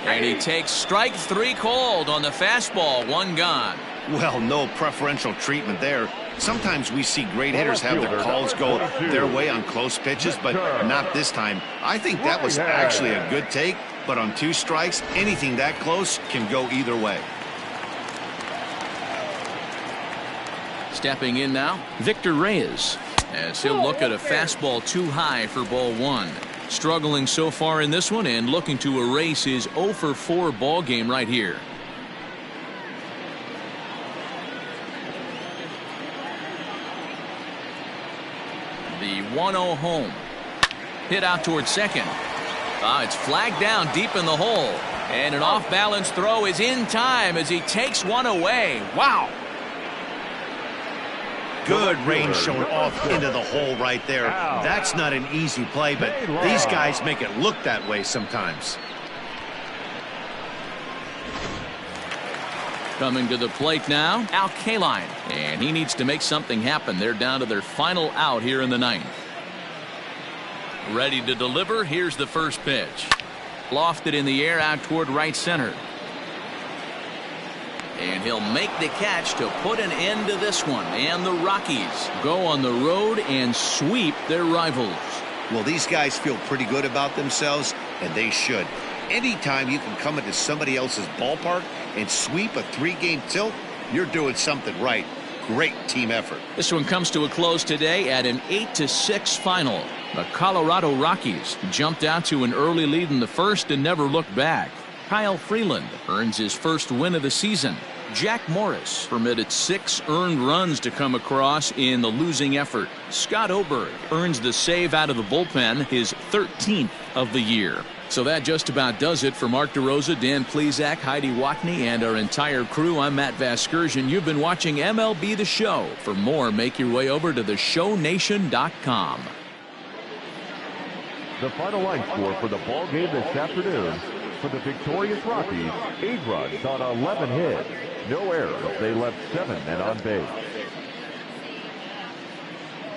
S1: And he takes strike 3 called on the fastball. 1 gone.
S2: Well, no preferential treatment there. Sometimes we see great hitters have their calls go their way on close pitches, but not this time. I think that was actually a good take, but on 2 strikes, anything that close can go either way.
S1: Stepping in now, Victor Reyes, as he'll look at a fastball too high for ball 1. Struggling so far in this one and looking to erase his 0 for 4 ball game right here. The 1-0 home. Hit out towards second. It's flagged down deep in the hole. And an off-balance throw is in time as he takes one away. Wow.
S2: Good range shown off into the hole right there. That's not an easy play, but these guys make it look that way sometimes.
S1: Coming to the plate now, Al Kaline. And he needs to make something happen. They're down to their final out here in the 9th. Ready to deliver. Here's the first pitch. Lofted in the air out toward right center. And he'll make the catch to put an end to this one. And the Rockies go on the road and sweep their rivals.
S2: Well, these guys feel pretty good about themselves, and they should. Anytime you can come into somebody else's ballpark and sweep a 3-game tilt, you're doing something right. Great team effort.
S1: This one comes to a close today at an 8-6 final. The Colorado Rockies jumped out to an early lead in the first and never looked back. Kyle Freeland earns his first win of the season. Jack Morris permitted 6 earned runs to come across in the losing effort. Scott Oberg earns the save out of the bullpen, his 13th of the year. So that just about does it for Mark DeRosa, Dan Plesac, Heidi Watney, and our entire crew. I'm Matt Vasgersian. You've been watching MLB The Show. For more, make your way over to theshownation.com.
S5: The final line score for the ball game this afternoon. For the victorious Rockies, 8 runs on 11 hits. No errors. They left 7 men on base.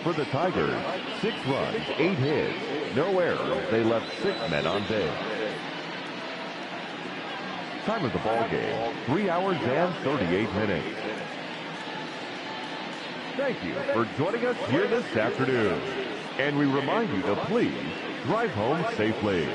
S5: For the Tigers, 6 runs, 8 hits, no errors. They left 6 men on base. Time of the ball game, 3 hours and 38 minutes. Thank you for joining us here this afternoon. And we remind you to please drive home safely.